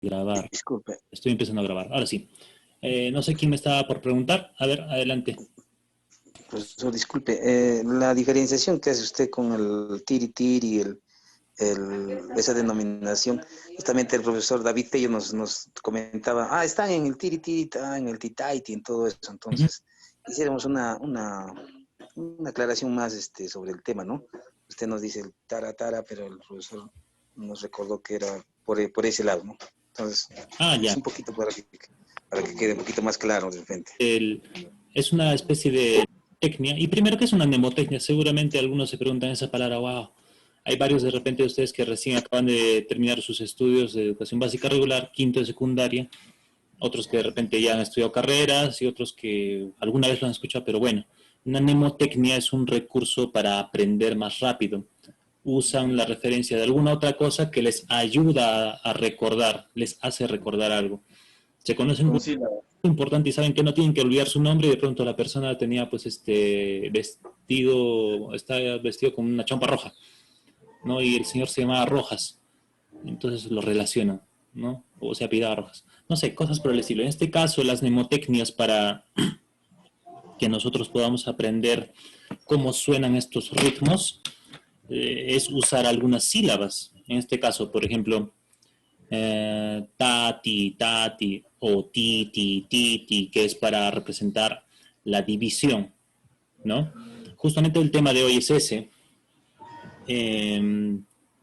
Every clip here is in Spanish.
Grabar. Disculpe. Estoy empezando a grabar. Ahora sí. No sé quién me estaba por preguntar. A ver, adelante. Profesor, disculpe. La diferenciación que hace usted con el tiri-tiri y esa denominación, justamente el profesor David Tello nos comentaba, están en el tiri-tiri, están en el titaiti, en todo eso. Ujú. Entonces, quisiéramos una aclaración más sobre el tema, ¿no? Usted nos dice el tara-tara, pero el profesor nos recordó que era por ese lado, ¿no? Entonces, es Ya. un poquito para que quede un poquito más claro de repente. Es una especie de tecnia. Y primero, ¿qué es una mnemotecnia? Seguramente algunos se preguntan esa palabra. Wow. Hay varios de repente de ustedes que recién acaban de terminar sus estudios de educación básica regular, quinto de secundaria. Otros que de repente ya han estudiado carreras y otros que alguna vez lo han escuchado, pero bueno, una mnemotecnia es un recurso para aprender más rápido. Usan la referencia de alguna otra cosa que les ayuda a recordar, les hace recordar algo. Se conocen muy importante y saben que no tienen que olvidar su nombre y de pronto la persona tenía pues estaba vestido con una chompa roja, ¿no? Y el señor se llamaba Rojas, entonces lo relacionan, ¿no? O se apellidaba Rojas. No sé, cosas por el estilo. En este caso, las mnemotecnias para que nosotros podamos aprender cómo suenan estos ritmos es usar algunas sílabas. En este caso, por ejemplo, tati, tati o titi, titi, que es para representar la división, ¿no? Justamente el tema de hoy es ese,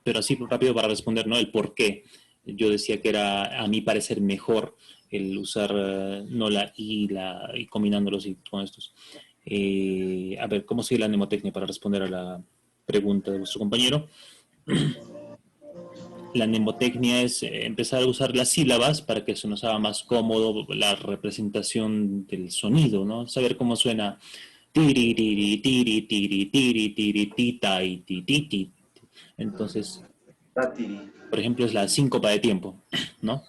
pero así rápido para responder, ¿no? El por qué. Yo decía que era, a mi parecer, mejor el usar no la y combinándolos y con estos. A ver, ¿cómo sigue la mnemotecnia para responder a la pregunta de vuestro compañero? La mnemotecnia es empezar a usar las sílabas para que se nos haga más cómodo la representación del sonido, ¿no? Saber cómo suena tiri tiri tiri tiri tiri tiri tita y tititi. Entonces, por ejemplo, es la síncopa de tiempo, ¿no?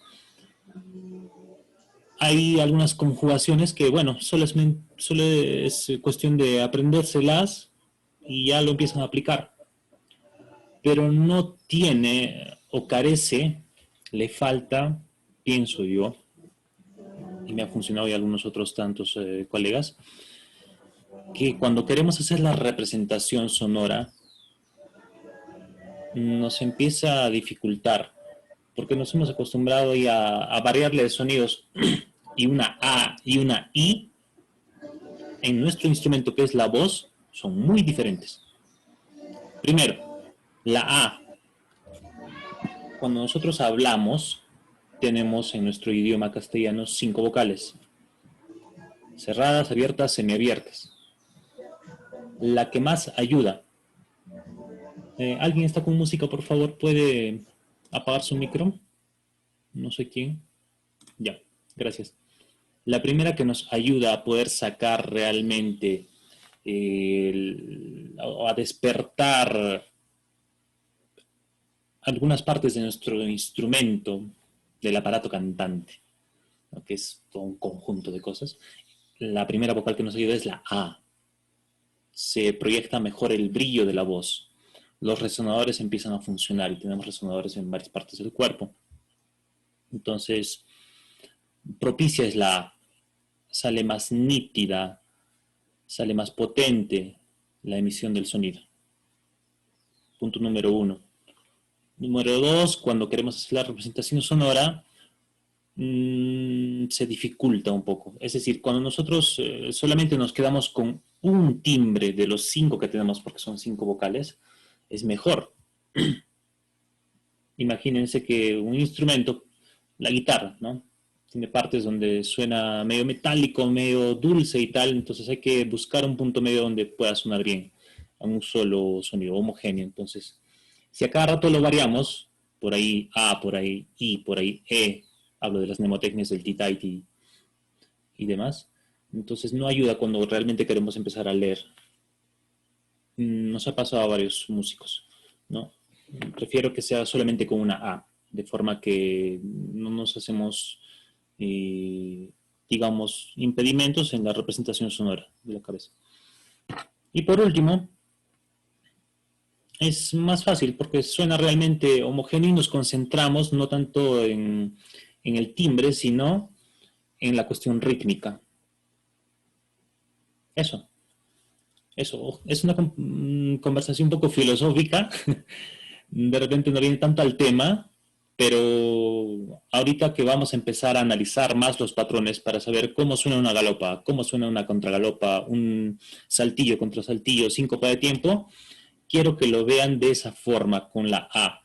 Hay algunas conjugaciones que, bueno, solo es cuestión de aprendérselas y ya lo empiezan a aplicar. Pero no tiene o carece, le falta, pienso yo, y me ha funcionado y algunos otros tantos colegas, que cuando queremos hacer la representación sonora, nos empieza a dificultar, porque nos hemos acostumbrado ya a variarle de sonidos y una A y una I en nuestro instrumento que es la voz son muy diferentes. Primero, la A. Cuando nosotros hablamos, tenemos en nuestro idioma castellano 5 vocales. Cerradas, abiertas, semiabiertas. La que más ayuda. ¿Alguien está con música, por favor? ¿Puede apagar su micro? No sé quién. Ya, gracias. La primera que nos ayuda a poder sacar realmente a despertar algunas partes de nuestro instrumento, del aparato cantante, ¿no? Que es todo un conjunto de cosas. La primera vocal que nos ayuda es la A. Se proyecta mejor el brillo de la voz. Los resonadores empiezan a funcionar y tenemos resonadores en varias partes del cuerpo. Entonces, propicia es la A. Sale más nítida, sale más potente la emisión del sonido. Punto número 1. Número 2, cuando queremos hacer la representación sonora, se dificulta un poco. Es decir, cuando nosotros solamente nos quedamos con un timbre de los 5 que tenemos, porque son 5 vocales, es mejor. Imagínense que un instrumento, la guitarra, ¿no? Tiene partes donde suena medio metálico, medio dulce y tal, entonces hay que buscar un punto medio donde pueda sonar bien, a un solo sonido homogéneo. Entonces, si a cada rato lo variamos, por ahí A, por ahí I, por ahí E, hablo de las mnemotecnias del Titaiti y demás, entonces no ayuda cuando realmente queremos empezar a leer. Nos ha pasado a varios músicos, ¿no? Prefiero que sea solamente con una A, de forma que no nos hacemos, digamos, impedimentos en la representación sonora de la cabeza. Y por último, Es más fácil porque suena realmente homogéneo y nos concentramos no tanto en el timbre, sino en la cuestión rítmica. Eso, eso. Es una conversación un poco filosófica. De repente no viene tanto al tema, pero ahorita que vamos a empezar a analizar más los patrones para saber cómo suena una galopa, cómo suena una contragalopa, un saltillo contra saltillo, síncopa de tiempo, quiero que lo vean de esa forma, con la A.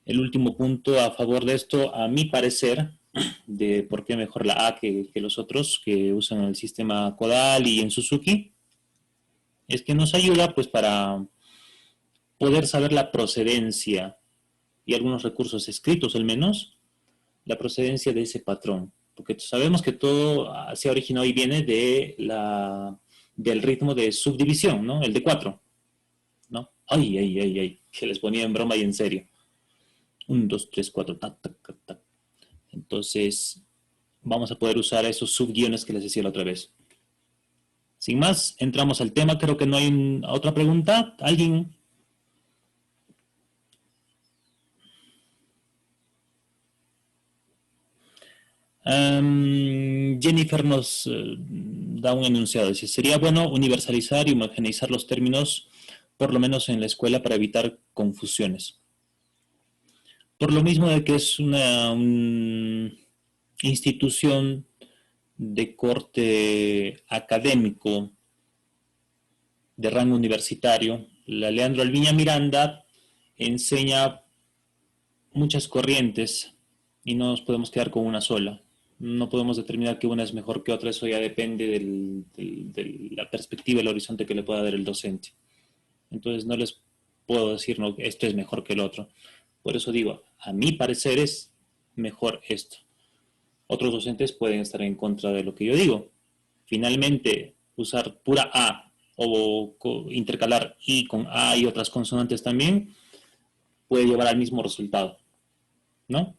El último punto a favor de esto, a mi parecer, de por qué mejor la A que los otros que usan el sistema Kodal y en Suzuki, es que nos ayuda pues para poder saber la procedencia y algunos recursos escritos al menos, la procedencia de ese patrón. Porque sabemos que todo se ha originado y viene del ritmo de subdivisión, ¿no? El de 4, ¿no? Ay, ay, ay, ay, que les ponía en broma y en serio. 1, 2, 3, 4, tac, tac, tac, tac. Entonces, vamos a poder usar esos subguiones que les decía la otra vez. Sin más, entramos al tema. Creo que no hay otra pregunta. ¿Alguien? Jennifer nos da un enunciado. Dice, sería bueno universalizar y homogeneizar los términos, por lo menos en la escuela, para evitar confusiones. Por lo mismo de que es una institución de corte académico, de rango universitario, la Leandro Alviña Miranda enseña muchas corrientes y no nos podemos quedar con una sola. No podemos determinar que una es mejor que otra, eso ya depende de la perspectiva, el horizonte que le pueda dar el docente. Entonces no les puedo decir, no, esto es mejor que el otro. Por eso digo, a mi parecer es mejor esto. Otros docentes pueden estar en contra de lo que yo digo. Finalmente, usar pura A o intercalar I con A y otras consonantes también puede llevar al mismo resultado, ¿no?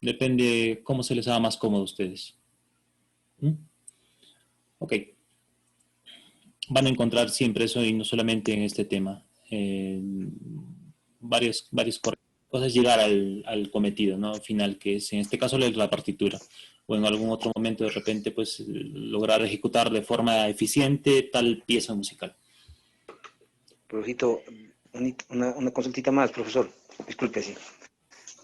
Depende cómo se les haga más cómodo a ustedes. ¿Mm? Ok. Van a encontrar siempre eso y no solamente en este tema. Varias cosas llegar al cometido, ¿no? Final, que es en este caso leer la partitura. O en algún otro momento de repente pues lograr ejecutar de forma eficiente tal pieza musical. Profesito, una consultita más, profesor. Disculpe, sí.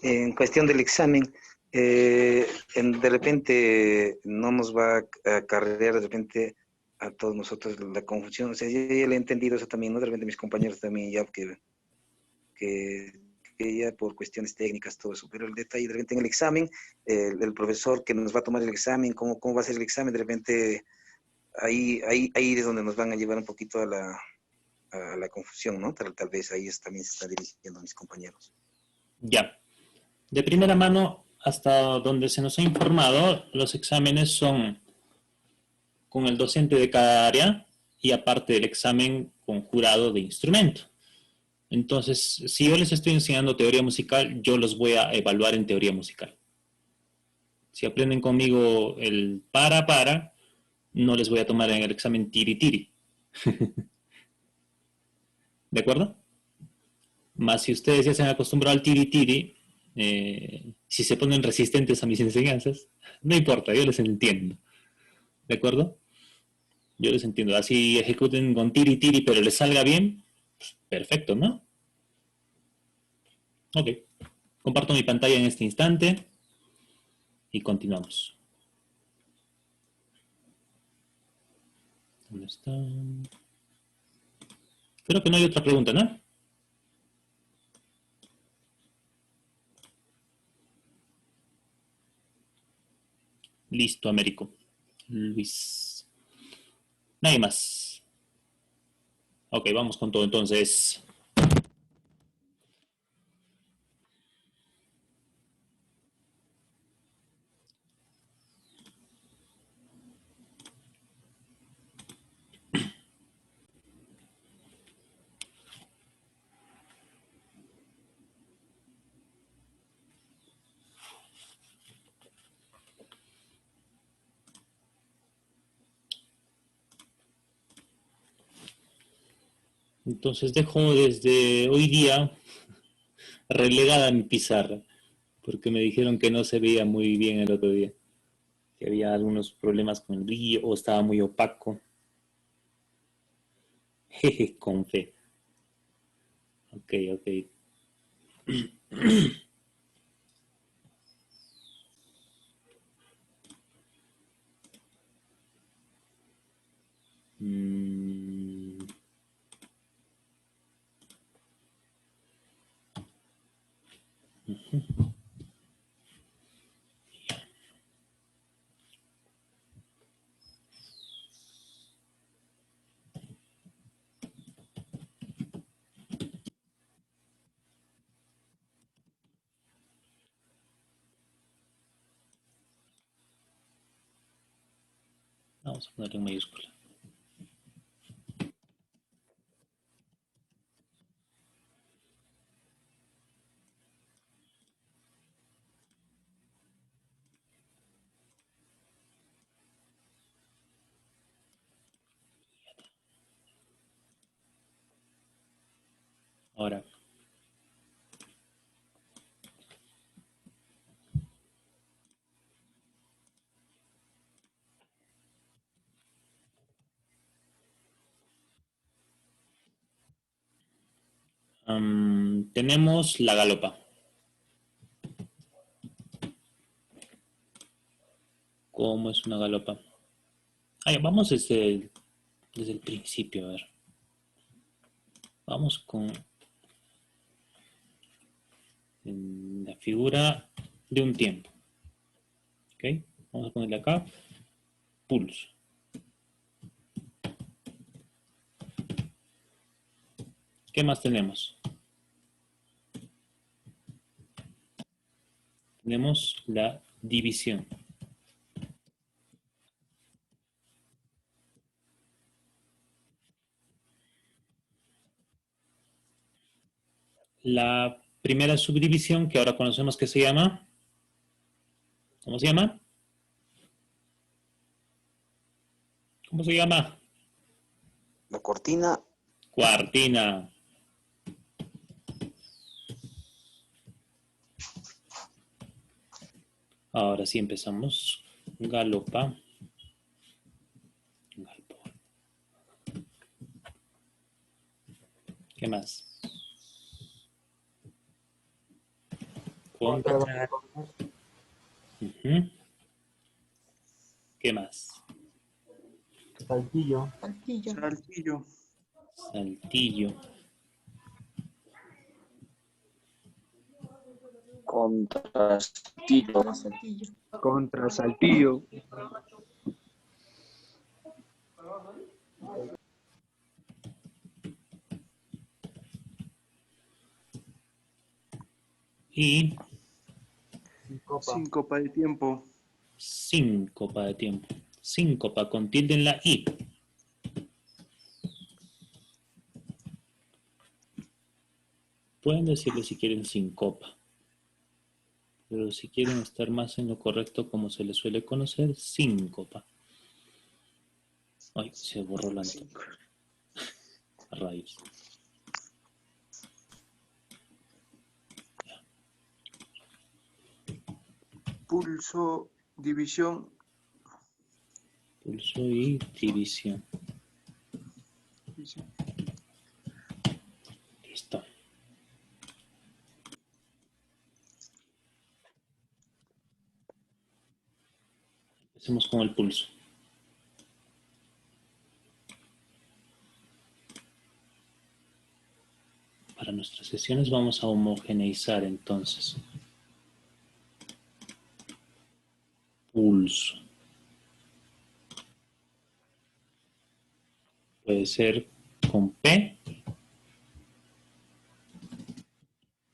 En cuestión del examen, de repente no nos va a acarrear de repente a todos nosotros la confusión. O sea, yo ya le he entendido eso también, ¿no? De repente mis compañeros también ya que, que ya por cuestiones técnicas, todo eso. Pero el detalle, de repente en el examen, el profesor que nos va a tomar el examen, cómo va a ser el examen, de repente ahí es donde nos van a llevar un poquito a la confusión, ¿no? Tal vez ahí también se está dirigiendo a mis compañeros. Ya. De primera mano, hasta donde se nos ha informado, los exámenes son con el docente de cada área y aparte del examen con jurado de instrumento. Entonces, si yo les estoy enseñando teoría musical, yo los voy a evaluar en teoría musical. Si aprenden conmigo el para, no les voy a tomar en el examen tiri-tiri. ¿De acuerdo? Más si ustedes ya se han acostumbrado al tiri-tiri, si se ponen resistentes a mis enseñanzas, no importa, yo les entiendo. ¿De acuerdo? Yo les entiendo. Así ejecuten con tiri-tiri, pero les salga bien, pues, perfecto, ¿no? Ok. Comparto mi pantalla en este instante y continuamos. ¿Dónde está? Creo que no hay otra pregunta, ¿no? Listo, Américo. Luis. Nadie más. Ok, vamos con todo entonces. Entonces dejo desde hoy día relegada mi pizarra, porque me dijeron que no se veía muy bien el otro día, que había algunos problemas con el brillo o estaba muy opaco. Jeje, con fe. Ok, ok. Mm, Vamos a ponerlo en mayúscula. Ahora, tenemos la galopa. ¿Cómo es una galopa? Vamos desde el principio, a ver. Vamos con la figura de un tiempo. ¿Ok? Vamos a ponerle acá pulso. ¿Qué más tenemos? Tenemos la división. La primera subdivisión que ahora conocemos que se llama, ¿cómo se llama? ¿Cómo se llama? La cortina. Cuartina. Ahora sí empezamos. Galopa. Galpo. ¿Qué más? Contra. ¿Qué más? Saltillo. Saltillo. Saltillo. Contra Saltillo. Contra Saltillo. Y Síncopa de tiempo. síncopa de tiempo. Síncopa con tilde en la I. Pueden decirle si quieren sincopa. Pero si quieren estar más en lo correcto como se le suele conocer, síncopa. Ay, se borró la nota. Rayos. Pulso, división. Pulso y división. Listo. Empecemos con el pulso. Para nuestras sesiones vamos a homogeneizar entonces. Pulso. Puede ser con P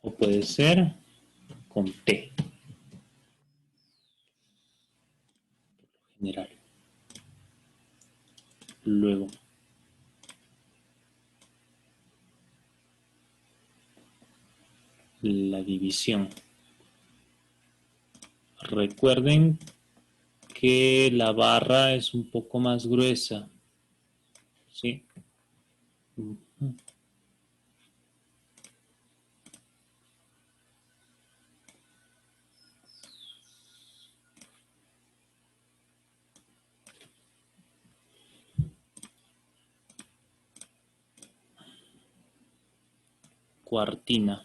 o puede ser con T. Por lo general. Luego. La división. Recuerden que la barra es un poco más gruesa. ¿Sí? cuartina.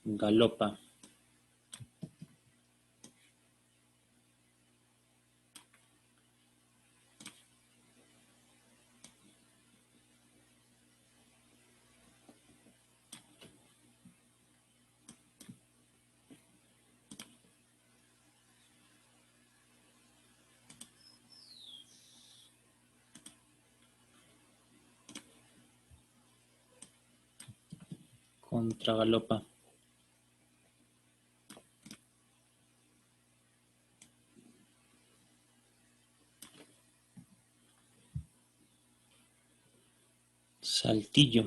Galopa. Contragalopa. Saltillo.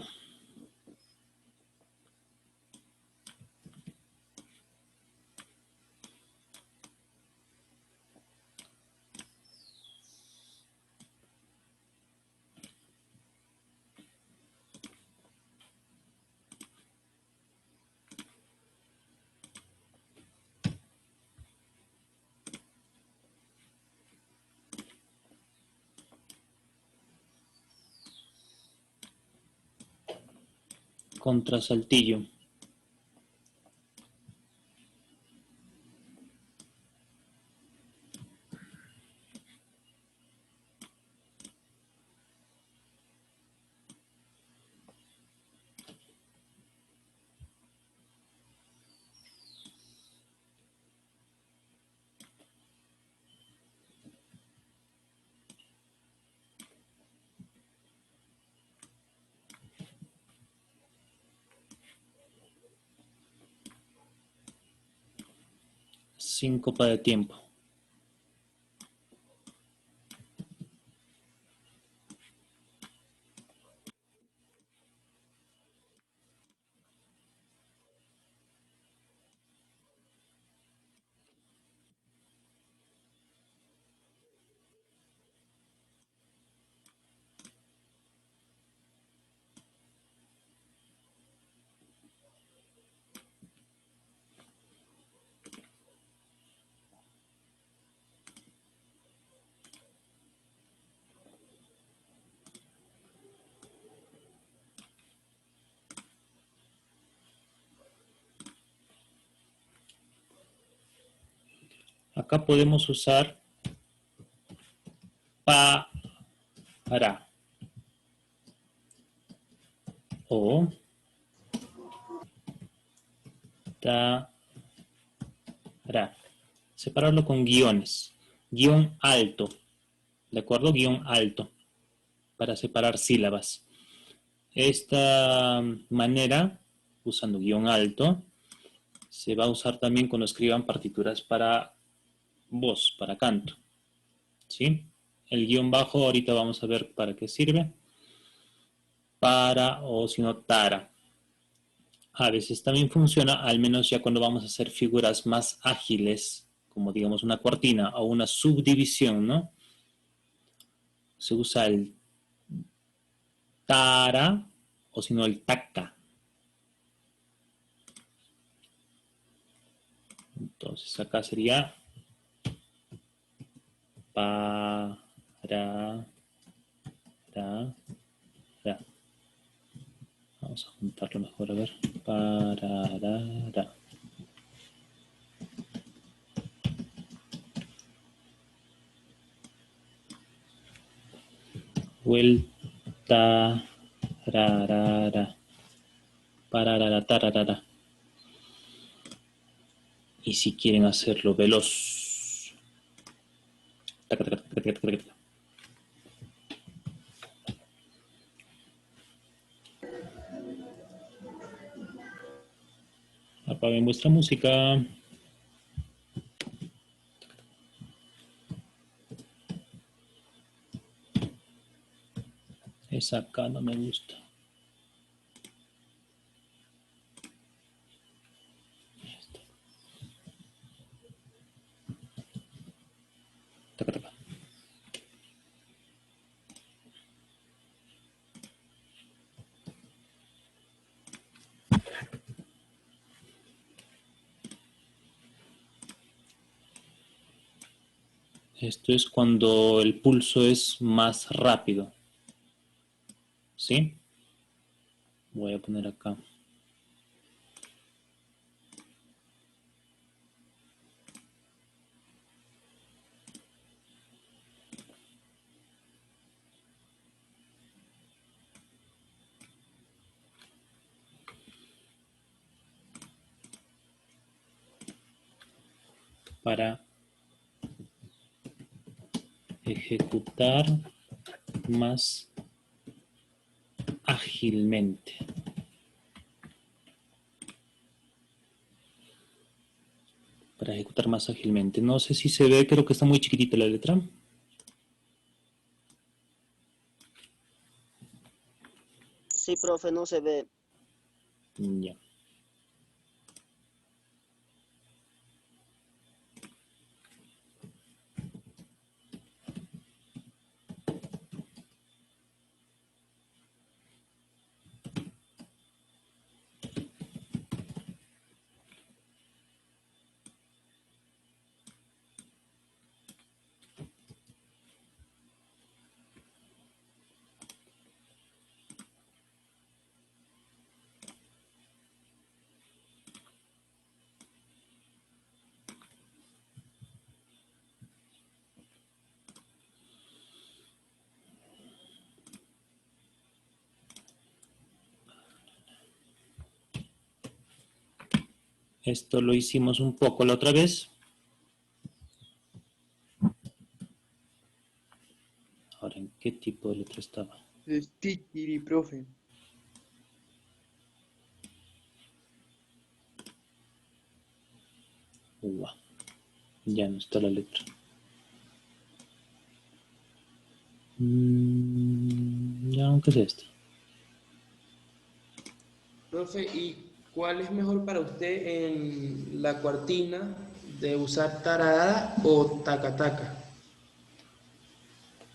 Contra Saltillo. Síncopa de tiempo. Acá podemos usar para o ta ra. Separarlo con guiones. Guión alto. ¿De acuerdo? Guión alto. Para separar sílabas. Esta manera, usando guión alto, se va a usar también cuando escriban partituras para voz, para canto. ¿Sí? El guión bajo, ahorita vamos a ver para qué sirve. Para o si no, tara. A veces también funciona, al menos ya cuando vamos a hacer figuras más ágiles, como digamos una cuartina o una subdivisión, ¿no? Se usa el tara o si no el taca. Entonces acá sería para, ra. Vamos a juntarlo mejor, a ver. Para. Vuelta. Rarara. Pararara, tararara. Y si quieren hacerlo veloz. Taca, taca, taca, taca, taca, taca. Apaguen vuestra música. Esa acá no me gusta. Taca, taca. Esto es cuando el pulso es más rápido. ¿Sí? Voy a poner acá. Para ejecutar más ágilmente. Para ejecutar más ágilmente. No sé si se ve, creo que está muy chiquitita la letra. Sí, profe, no se ve. Ya. Esto lo hicimos un poco la otra vez. Ahora, ¿en qué tipo de letra estaba? Es titiri, profe. Ua. Ya no está la letra. Ya, aunque es este. Profe, ¿y cuál es mejor para usted en la cuartina de usar tararara o taca-taca?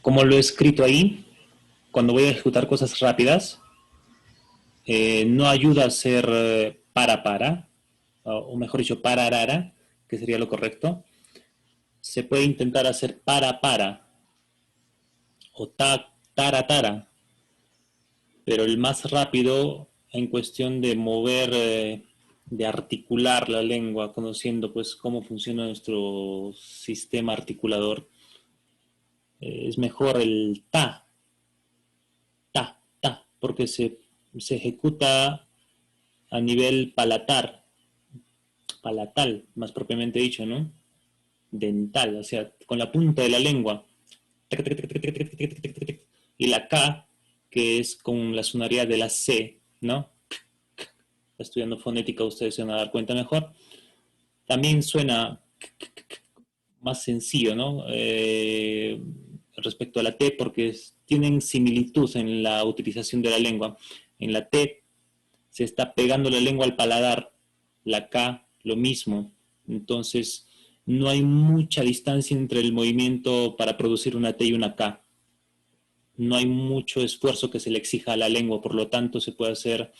Como lo he escrito ahí, cuando voy a ejecutar cosas rápidas, no ayuda a ser para, o mejor dicho, pararara, que sería lo correcto. Se puede intentar hacer para, o tara, pero el más rápido en cuestión de mover, de articular la lengua, conociendo pues cómo funciona nuestro sistema articulador, es mejor el porque se ejecuta a nivel palatal, más propiamente dicho, ¿no? Dental, o sea, con la punta de la lengua. Y la K, que es con la sonoridad de la C, ¿no? Estudiando fonética ustedes se van a dar cuenta mejor. También suena más sencillo, ¿no? Respecto a la T, porque tienen similitud en la utilización de la lengua. En la T se está pegando la lengua al paladar, la K lo mismo. Entonces, no hay mucha distancia entre el movimiento para producir una T y una K. No hay mucho esfuerzo que se le exija a la lengua, por lo tanto se puede hacer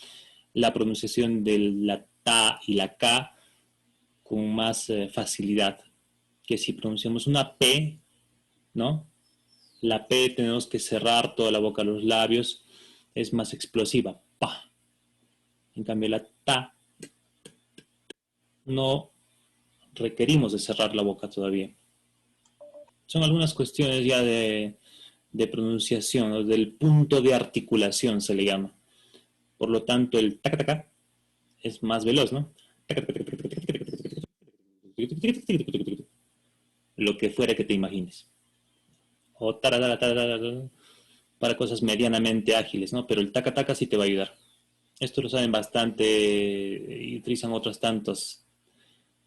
la pronunciación de la ta y la K con más facilidad que si pronunciamos una P, ¿no? La P tenemos que cerrar toda la boca, los labios, es más explosiva, pa. En cambio la ta no requerimos de cerrar la boca todavía. Son algunas cuestiones ya de pronunciación, ¿no? Del punto de articulación se le llama. Por lo tanto, el taca-taca es más veloz, ¿no? Lo que fuera que te imagines. O para cosas medianamente ágiles, ¿no? Pero el taca-taca sí te va a ayudar. Esto lo saben bastante y utilizan otros tantos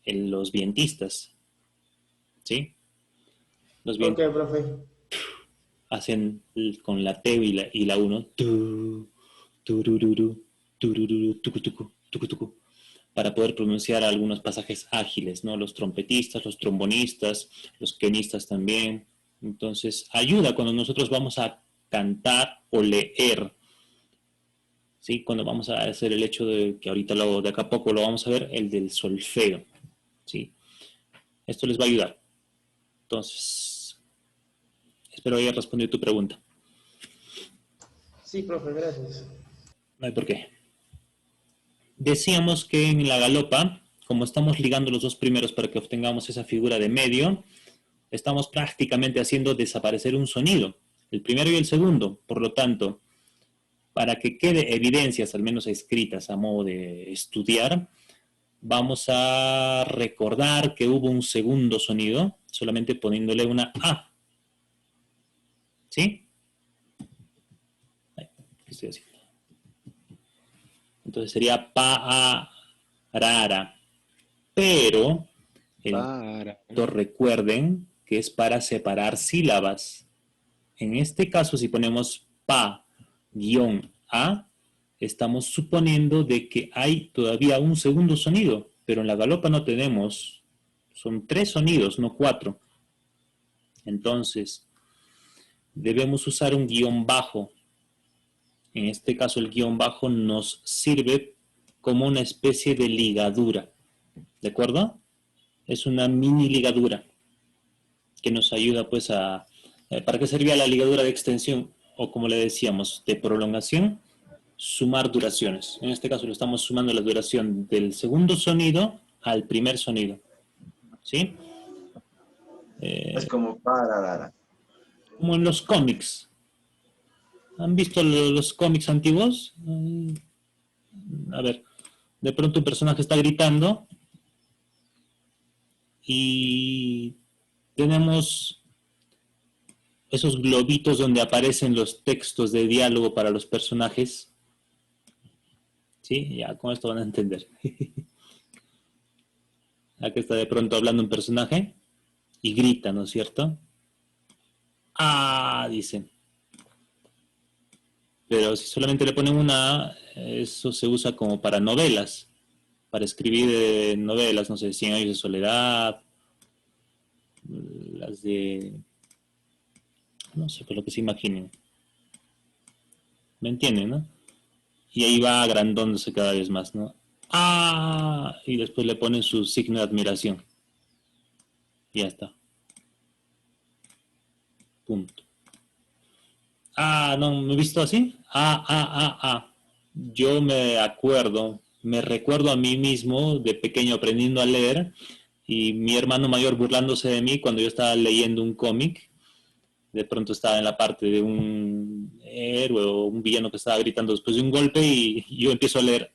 en los vientistas, ¿sí? Los Ok, vientistas profe. hacen con la T y la 1, turururu, turururu, tucu, tucu, tucu, tucu. para poder pronunciar algunos pasajes ágiles, ¿no? Los trompetistas, los trombonistas, los quenistas también. Entonces, ayuda cuando nosotros vamos a cantar o leer, ¿sí? Cuando vamos a hacer el hecho de que ahorita de acá a poco lo vamos a ver, el del solfeo, ¿sí? Esto les va a ayudar. Entonces, espero haya respondido tu pregunta. Sí, profe, gracias. No hay por qué. Decíamos que en la galopa, como estamos ligando los dos primeros para que obtengamos esa figura de medio, estamos prácticamente haciendo desaparecer un sonido, el primero y el segundo. Por lo tanto, para que quede evidencias, al menos escritas a modo de estudiar, vamos a recordar que hubo un segundo sonido, solamente poniéndole una A. ¿Sí? ¿Qué estoy haciendo? Entonces sería pa-a-ra-ra. Pero recuerden que es para separar sílabas. En este caso, si ponemos pa-a, estamos suponiendo de que hay todavía un segundo sonido, pero en la galopa no tenemos, son 3 sonidos, no 4. Entonces, debemos usar un guión bajo. En este caso, el guión bajo nos sirve como una especie de ligadura. ¿De acuerdo? Es una mini ligadura que nos ayuda pues a... ¿Para qué servía la ligadura de extensión? O como le decíamos, de prolongación, sumar duraciones. En este caso lo estamos sumando la duración del segundo sonido al primer sonido. ¿Sí? Es como para. Como en los cómics. ¿Han visto los cómics antiguos? A ver, de pronto un personaje está gritando y tenemos esos globitos donde aparecen los textos de diálogo para los personajes. ¿Sí? Ya con esto van a entender. Aquí está de pronto hablando un personaje y grita, ¿no es cierto? Ah, dicen. Pero si solamente le ponen una A, eso se usa como para novelas, para escribir novelas, no sé, Cien años de soledad, las de... no sé, por lo que se imaginen. ¿Me entienden, no? Y ahí va agrandándose cada vez más, ¿no? Ah, y después le ponen su signo de admiración. Y ya está. Punto. Ah, no, ¿me he visto así? Yo me recuerdo a mí mismo de pequeño aprendiendo a leer y mi hermano mayor burlándose de mí cuando yo estaba leyendo un cómic. De pronto estaba en la parte de un héroe o un villano que estaba gritando después de un golpe y yo empiezo a leer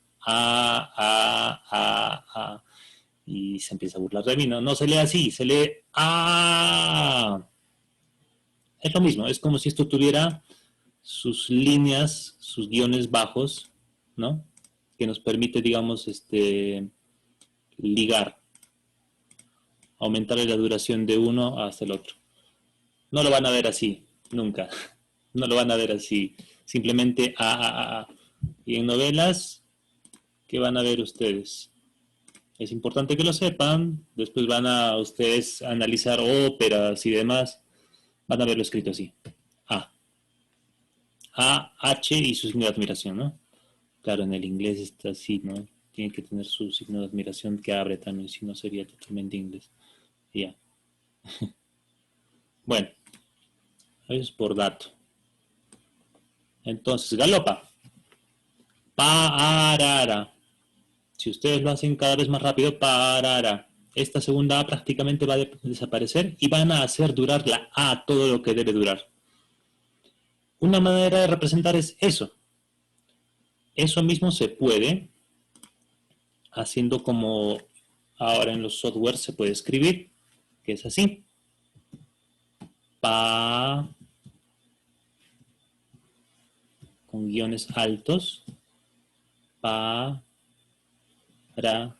y se empieza a burlar de mí. No, no se lee así, se lee Es lo mismo, es como si esto tuviera sus líneas, sus guiones bajos, ¿no? Que nos permite, digamos, ligar, aumentarle la duración de uno hasta el otro. No lo van a ver así, nunca. No lo van a ver así. Simplemente Y en novelas, ¿qué van a ver ustedes? Es importante que lo sepan. Después van a ustedes analizar óperas y demás. Van a verlo escrito así. A. H y su signo de admiración, ¿no? Claro, en el inglés está así, ¿no? Tiene que tener su signo de admiración que abre también, si no sería totalmente inglés. Ya. Bueno, eso es por dato. Entonces, galopa. Parara. Si ustedes lo hacen cada vez más rápido, parara. Esta segunda A prácticamente va a desaparecer y van a hacer durar la A todo lo que debe durar. Una manera de representar es eso. Eso mismo se puede haciendo como ahora en los software se puede escribir, que es así. Pa con guiones altos. Pa ra.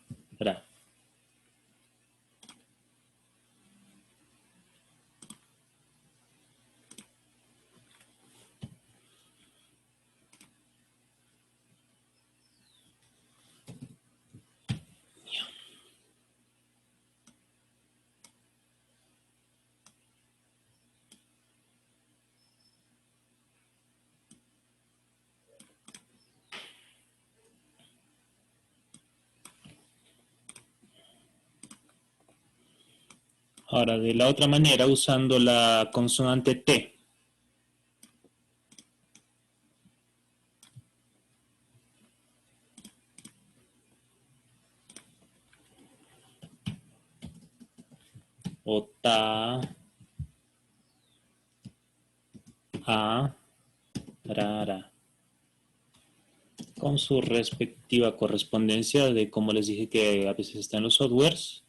Ahora, de la otra manera, usando la consonante T. O ta, a, ra, ra. Con su respectiva correspondencia de, como les dije, que a veces está en los softwares,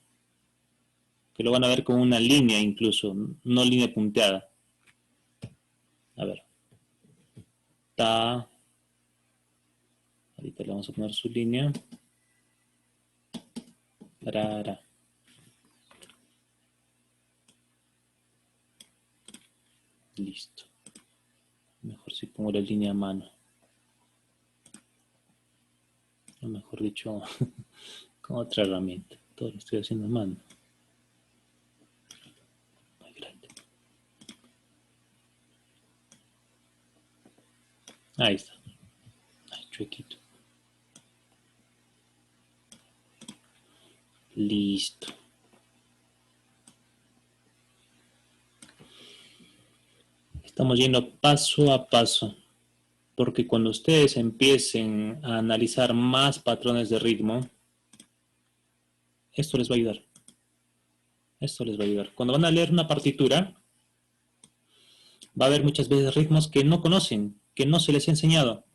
que lo van a ver con una línea incluso, no línea punteada. A ver. Ta. Ahorita le vamos a poner su línea. Ra, ra. Listo. Mejor si pongo la línea a mano. O mejor dicho, con otra herramienta. Todo lo estoy haciendo a mano. Muy grande. Ahí está. Ay, chuequito. Listo. Estamos yendo paso a paso, porque cuando ustedes empiecen a analizar más patrones de ritmo, esto les va a ayudar. Esto les va a ayudar. Cuando van a leer una partitura, va a haber muchas veces ritmos que no conocen, que no se les ha enseñado,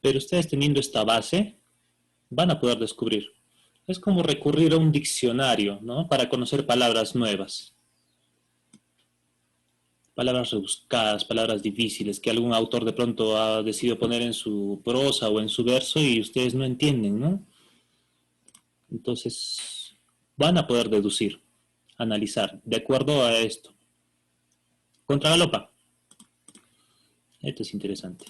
pero ustedes teniendo esta base, van a poder descubrir. Es como recurrir a un diccionario, ¿no? Para conocer palabras nuevas. Palabras rebuscadas, palabras difíciles que algún autor de pronto ha decidido poner en su prosa o en su verso y ustedes no entienden, ¿no? Entonces, van a poder deducir, analizar, de acuerdo a esto. Contragalopa. Esto es interesante.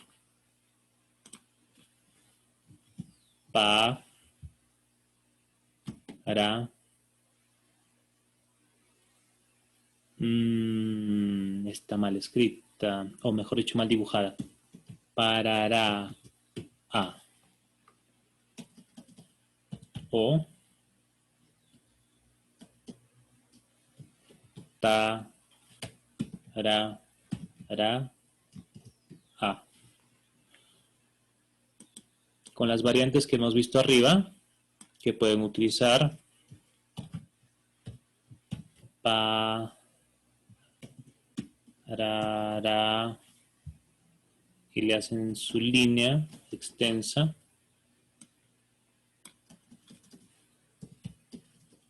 Pa, ra. Está mal escrita, o mejor dicho, mal dibujada. Parará, a. O, ta, ra, ra, a. Con las variantes que hemos visto arriba, que pueden utilizar pa, ra, ra, y le hacen su línea extensa,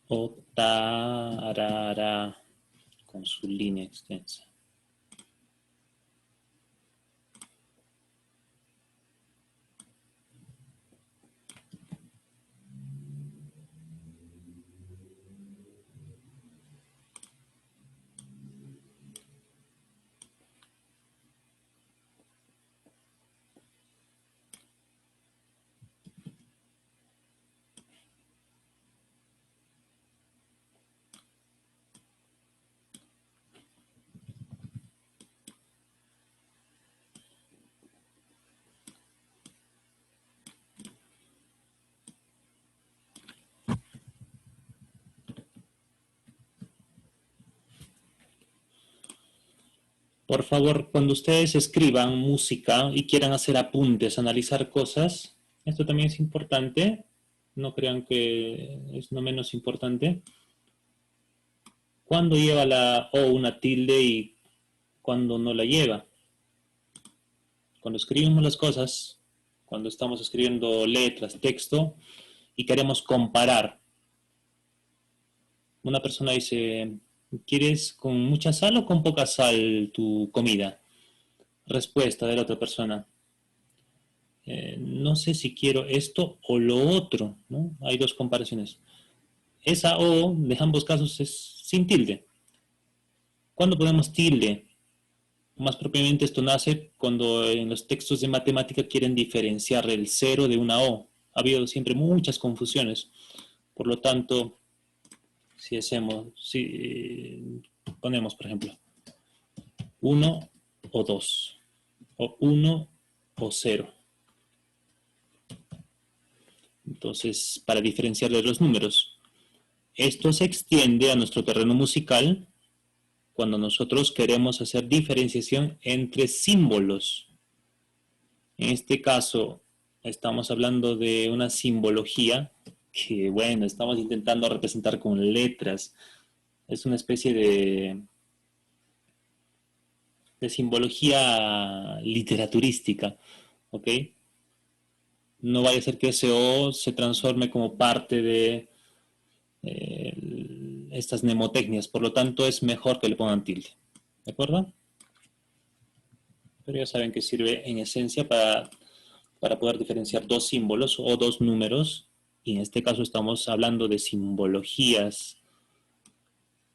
o ta, ra, ra, con su línea extensa. Por favor, cuando ustedes escriban música y quieran hacer apuntes, analizar cosas, esto también es importante, no crean que es no menos importante. ¿Cuándo lleva la O una tilde y cuándo no la lleva? Cuando escribimos las cosas, cuando estamos escribiendo letras, texto, y queremos comparar. Una persona dice, ¿quieres con mucha sal o con poca sal tu comida? Respuesta de la otra persona. No sé si quiero esto o lo otro, ¿no? Hay dos comparaciones. Esa O de ambos casos es sin tilde. ¿Cuándo ponemos tilde? Más propiamente esto nace cuando en los textos de matemática quieren diferenciar el cero de una O. Ha habido siempre muchas confusiones. Por lo tanto, si ponemos, por ejemplo, 1 o 2, o 1 o 0. Entonces, para diferenciar de los números, Esto se extiende a nuestro terreno musical cuando nosotros queremos hacer diferenciación entre símbolos. En este caso, estamos hablando de una simbología que, bueno, estamos intentando representar con letras. Es una especie de simbología literaturística, ¿ok? No vaya a ser que ese O se transforme como parte de estas mnemotecnias, por lo tanto es mejor que le pongan tilde, ¿de acuerdo? Pero ya saben que sirve en esencia para poder diferenciar dos símbolos o dos números, y en este caso estamos hablando de simbologías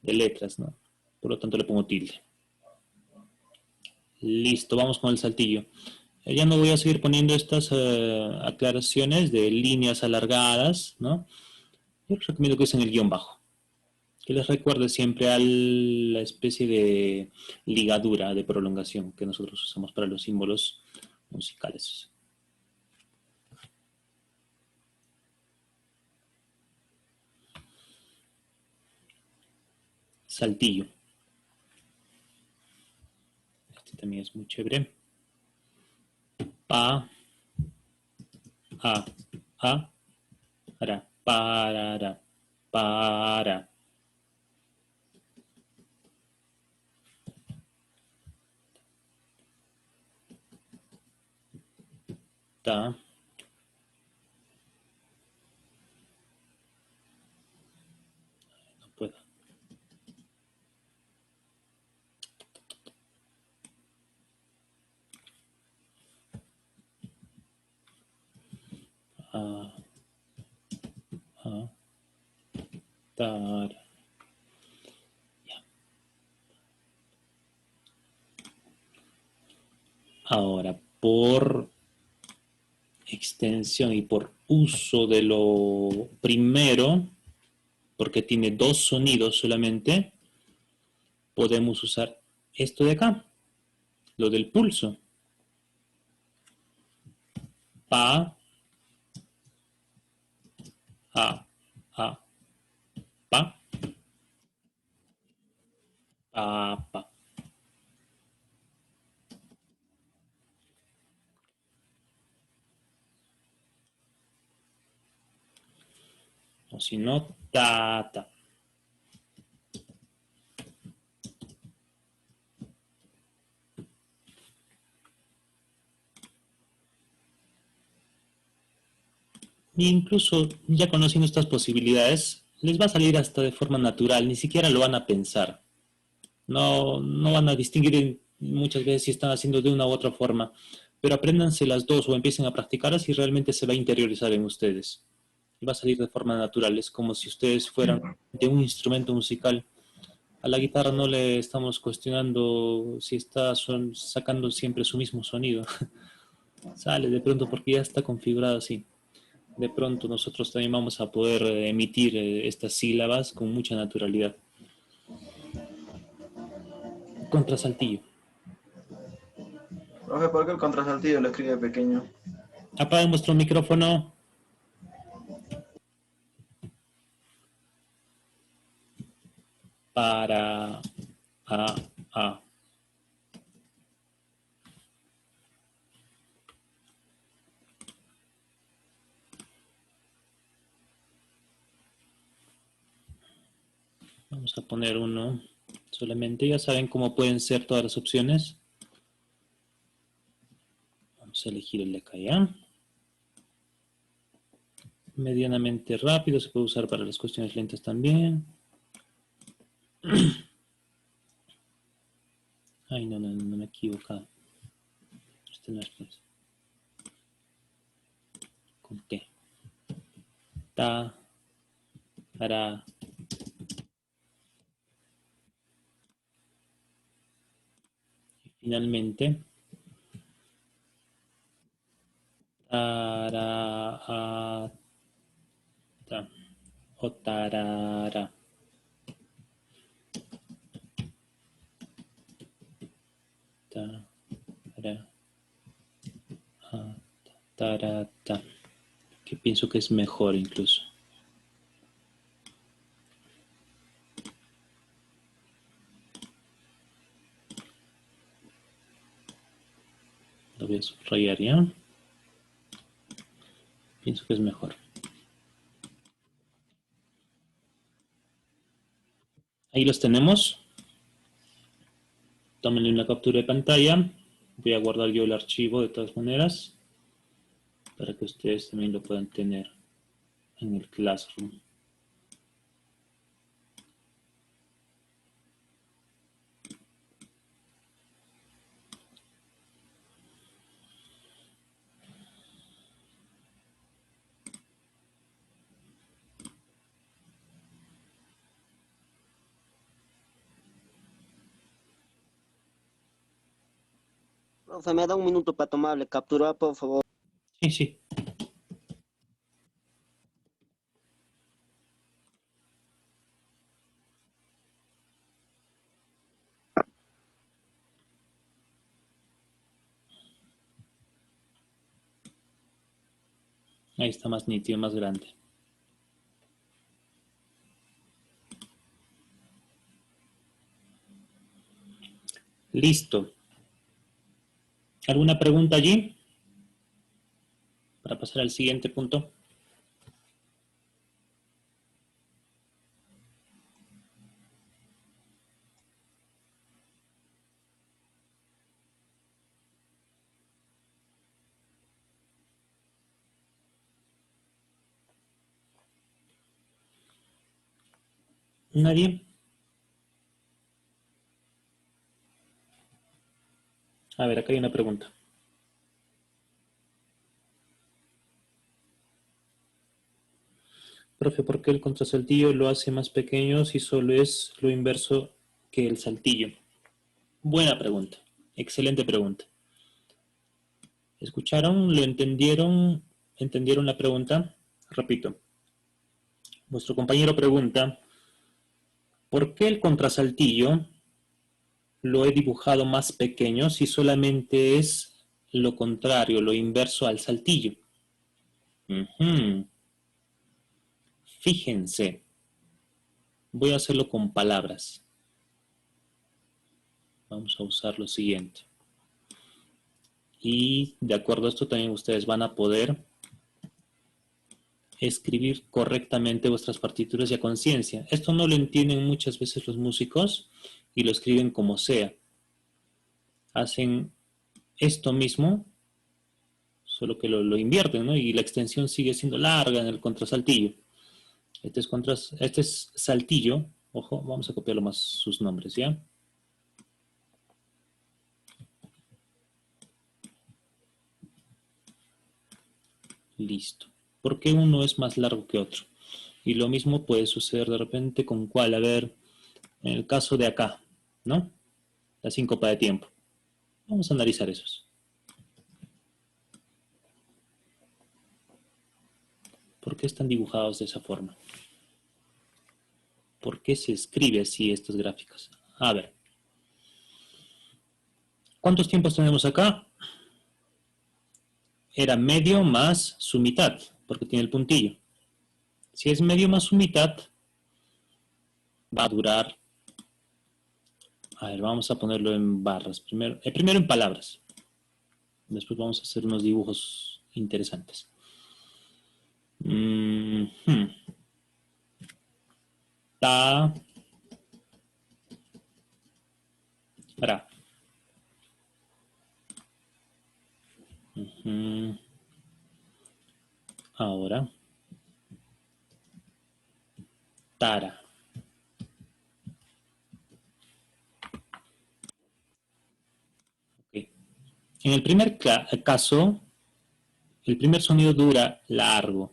de letras, ¿no? Por lo tanto le pongo tilde. Listo, vamos con el saltillo. Ya no voy a seguir poniendo estas aclaraciones de líneas alargadas, ¿no? Yo les recomiendo que usen el guión bajo. Que les recuerde siempre a la especie de ligadura, de prolongación que nosotros usamos para los símbolos musicales. Saltillo. Este también es muy chévere. Pa, a, ra, para, para. Ta. No puedo. Tar. Ya. Ahora, por extensión y por uso de lo primero, porque tiene dos sonidos solamente, podemos usar esto de acá, lo del pulso. Pa, a, pa, pa. O si no, ta, ta. E incluso ya conociendo estas posibilidades, les va a salir hasta de forma natural, ni siquiera lo van a pensar. No van a distinguir muchas veces si están haciendo de una u otra forma, pero apréndanse las dos o empiecen a practicarlas y realmente se va a interiorizar en ustedes. Y va a salir de forma natural, es como si ustedes fueran de un instrumento musical. A la guitarra no le estamos cuestionando si está sacando siempre su mismo sonido. Sale de pronto porque ya está configurado así. De pronto nosotros también vamos a poder emitir estas sílabas con mucha naturalidad. Contrasaltillo. Profe, ¿por qué el contrasaltillo lo escribe pequeño? Apaguen vuestro micrófono. Para a. Vamos a poner uno solamente. Ya saben cómo pueden ser todas las opciones. Vamos a elegir el de acá ya. Medianamente rápido, se puede usar para las cuestiones lentas también. Ay, no me he equivocado. Este no es pues. ¿Con qué? Ta, para. Y finalmente, tara, ta, o tarara. Tarata, que pienso que es mejor incluso. La voy a subrayar ya. Pienso que es mejor. Ahí los tenemos. Tómenle una captura de pantalla. Voy a guardar yo el archivo de todas maneras, para que ustedes también lo puedan tener en el Classroom. Profe, me da un minuto para tomarle captura, por favor. Sí, sí. Ahí está más nítido, más grande. Listo. ¿Alguna pregunta allí? Para pasar al siguiente punto. ¿Nadie? A ver, acá hay una pregunta. Profe, ¿por qué el contrasaltillo lo hace más pequeño si solo es lo inverso que el saltillo? Buena pregunta. Excelente pregunta. ¿Escucharon? ¿Lo entendieron? ¿Entendieron la pregunta? Repito. Vuestro compañero pregunta, ¿por qué el contrasaltillo lo he dibujado más pequeño si solamente es lo contrario, lo inverso al saltillo? Fíjense, voy a hacerlo con palabras. Vamos a usar lo siguiente. Y de acuerdo a esto también ustedes van a poder escribir correctamente vuestras partituras y a conciencia. Esto no lo entienden muchas veces los músicos y lo escriben como sea. Hacen esto mismo, solo que lo invierten, ¿no? Y la extensión sigue siendo larga en el contrasaltillo. Este es saltillo. Ojo, vamos a copiarlo más sus nombres, ¿ya? Listo. ¿Por qué uno es más largo que otro? Y lo mismo puede suceder de repente con cuál. A ver, en el caso de acá, ¿no? La síncopa de tiempo. Vamos a analizar esos. ¿Por qué están dibujados de esa forma? ¿Por qué se escribe así estos gráficos? A ver. ¿Cuántos tiempos tenemos acá? Era medio más su mitad, porque tiene el puntillo. Si es medio más su mitad, va a durar... A ver, vamos a ponerlo en barras. Primero en palabras. Después vamos a hacer unos dibujos interesantes. Ta. Ra. Ahora. Tara. Okay. En el primer caso, el primer sonido dura largo.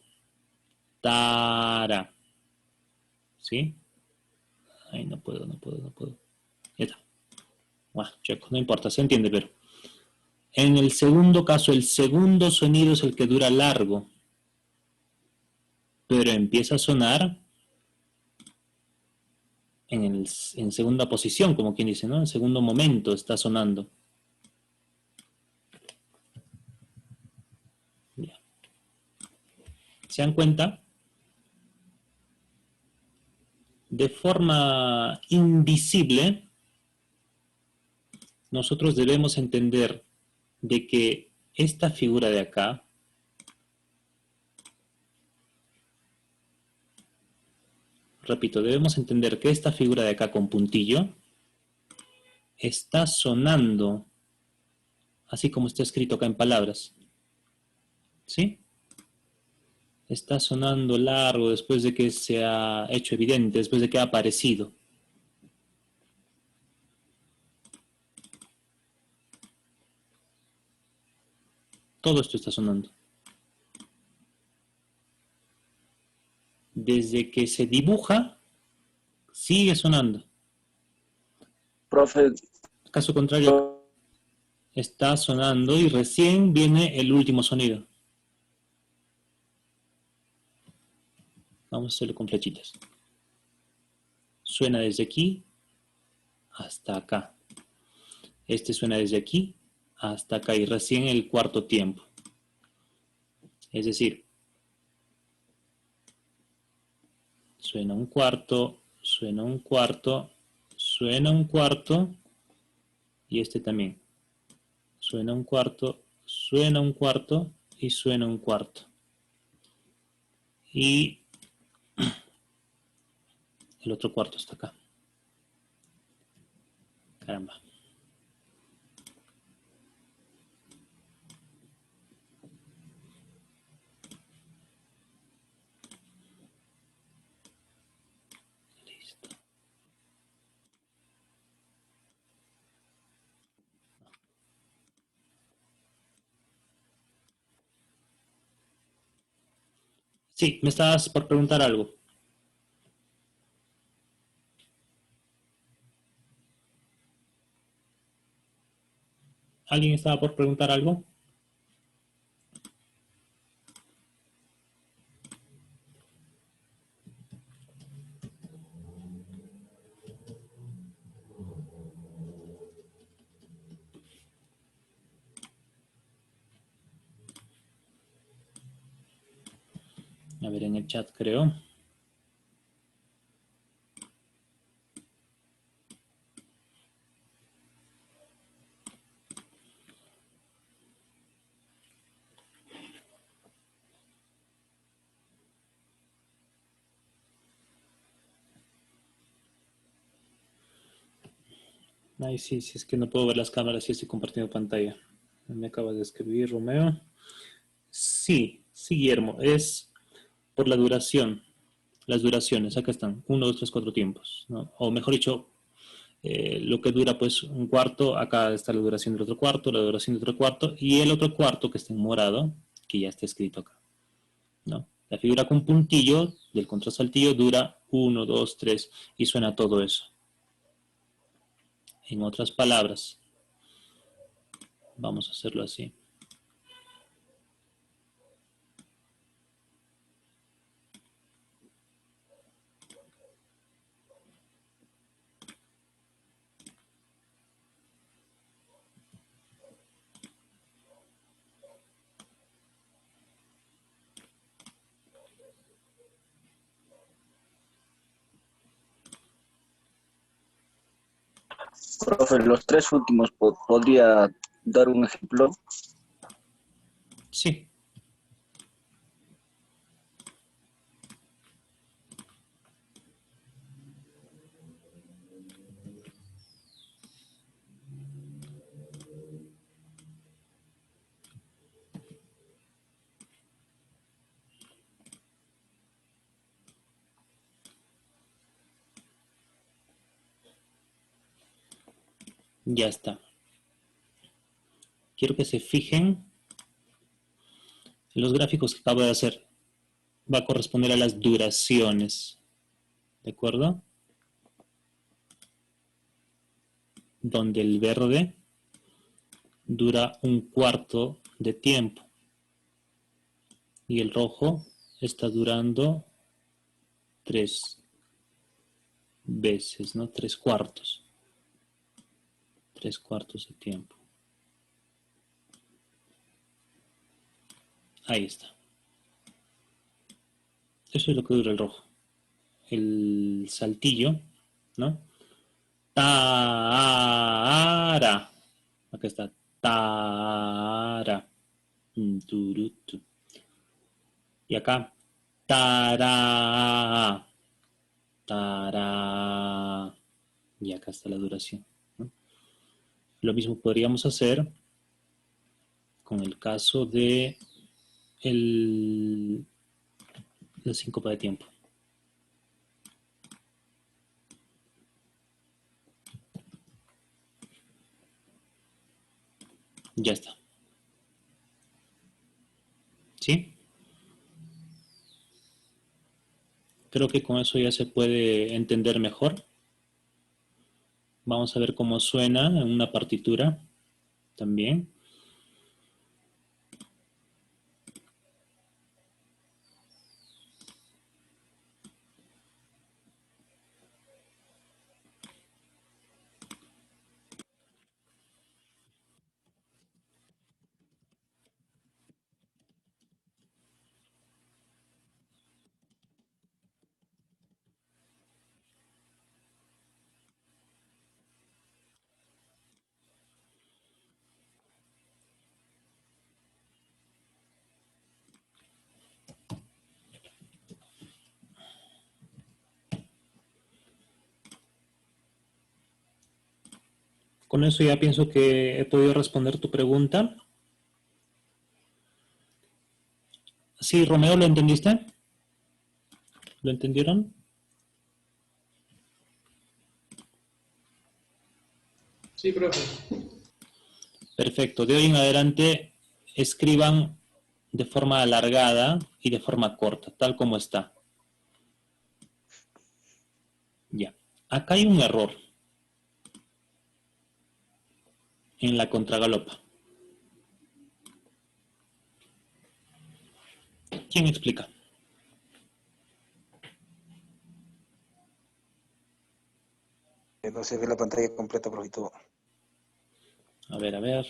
Tara. ¿Sí? Ay, no puedo. Ya está. Bueno, checo, no importa, se entiende, pero... En el segundo caso, el segundo sonido es el que dura largo. Pero empieza a sonar en segunda posición, como quien dice, ¿no? En segundo momento está sonando. Ya. ¿Se dan cuenta? De forma invisible, nosotros debemos entender de que esta figura de acá repito, debemos entender que esta figura de acá con puntillo está sonando así como está escrito acá en palabras. ¿Sí? Está sonando largo después de que se ha hecho evidente, después de que ha aparecido. Todo esto está sonando. Desde que se dibuja, sigue sonando. Profe, Caso contrario, está sonando y recién viene el último sonido. Vamos a hacerlo con flechitas. Suena desde aquí hasta acá. Este suena desde aquí hasta acá y recién el cuarto tiempo. Es decir, suena un cuarto, suena un cuarto, suena un cuarto y este también. Suena un cuarto, suena un cuarto y suena un cuarto. Y el otro cuarto está acá. Caramba. Listo. Sí, me estabas por preguntar algo. ¿Alguien estaba por preguntar algo? A ver, en el chat creo. Ay, sí, sí, es que no puedo ver las cámaras y estoy compartiendo pantalla. Me acabas de escribir, Romeo. Sí, sí, Guillermo, es por la duración. Las duraciones, acá están, 1, 2, 3, 4 tiempos, ¿no? O mejor dicho, lo que dura pues un cuarto, acá está la duración del otro cuarto, la duración del otro cuarto, y el otro cuarto que está en morado, que ya está escrito acá, ¿no? La figura con puntillo del contrasaltillo dura 1, 2, 3 y suena todo eso. En otras palabras, vamos a hacerlo así. profe, los tres últimos, ¿podría dar un ejemplo? Sí. Ya está. Quiero que se fijen en los gráficos que acabo de hacer. Va a corresponder a las duraciones. ¿De acuerdo? Donde el verde dura un cuarto de tiempo. Y el rojo está durando 3 veces, ¿no? 3 cuartos. 3 cuartos de tiempo. Ahí está. Eso es lo que dura el rojo. El saltillo, ¿no? Tara. Acá está. Tara. Turutu. Y acá, tara. Tara. Y acá está la duración, ¿no? Lo mismo podríamos hacer con el caso de la síncopa de tiempo. Ya está. ¿Sí? Creo que con eso ya se puede entender mejor. Vamos a ver cómo suena en una partitura también. Con eso ya pienso que he podido responder tu pregunta. Sí, Romeo, ¿lo entendiste? ¿Lo entendieron? Sí, profe. Perfecto. De hoy en adelante escriban de forma alargada y de forma corta, tal como está. Ya. Acá hay un error en la contragalopa. ¿Quién explica? No se ve la pantalla completa, profesor. A ver, a ver.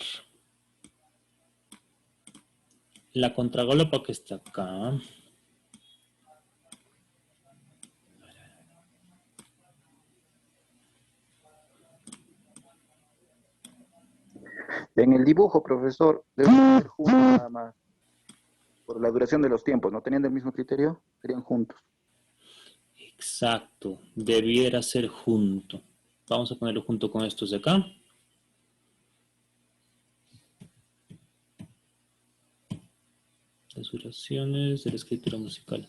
La contragalopa que está acá. En el dibujo, profesor, deben ser juntos nada más. Por la duración de los tiempos, ¿no teniendo el mismo criterio? Serían juntos. Exacto. Debiera ser junto. Vamos a ponerlo junto con estos de acá. Las duraciones de la escritura musical.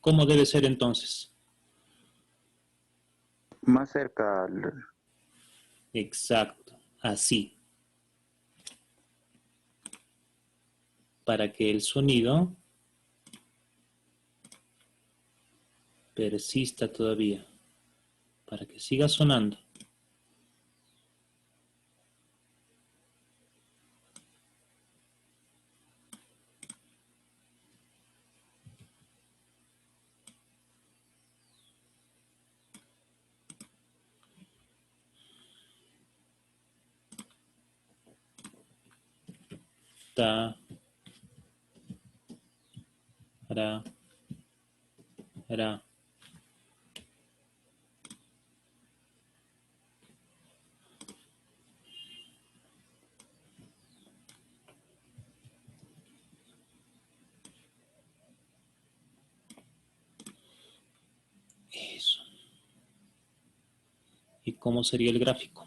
¿Cómo debe ser entonces? Más cerca al... Exacto. Así. Para que el sonido persista todavía. Para que siga sonando. Ta, ra, ra. Eso. ¿Y cómo sería el gráfico?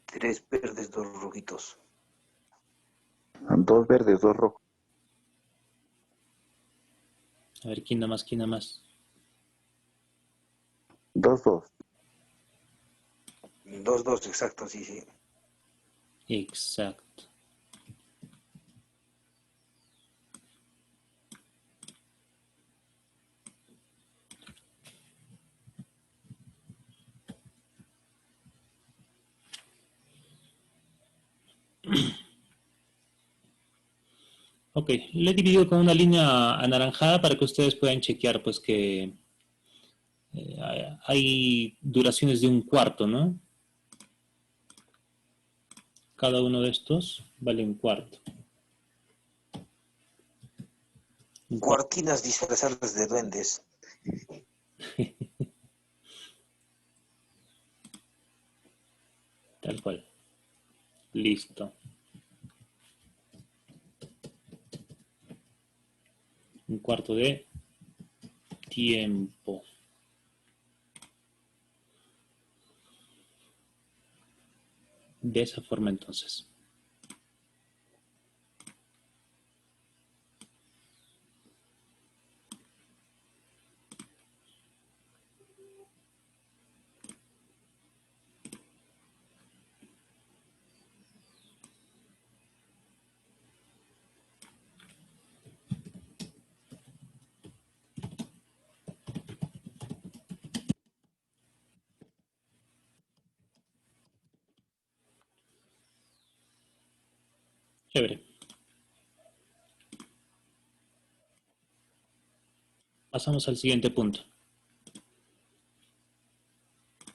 Tres verdes, dos rojitos. Dos verdes, dos rojos. A ver, ¿quién da más? ¿Quién da más? Dos, dos. Dos, dos, exacto, sí, sí. Exacto. Ok, le he dividido con una línea anaranjada para que ustedes puedan chequear pues que hay duraciones de un cuarto, ¿no? Cada uno de estos vale un cuarto. Un cuarto. Cortinas disfrazadas de duendes. Tal cual. Listo. Un cuarto de tiempo. De esa forma entonces. Chévere. Pasamos al siguiente punto.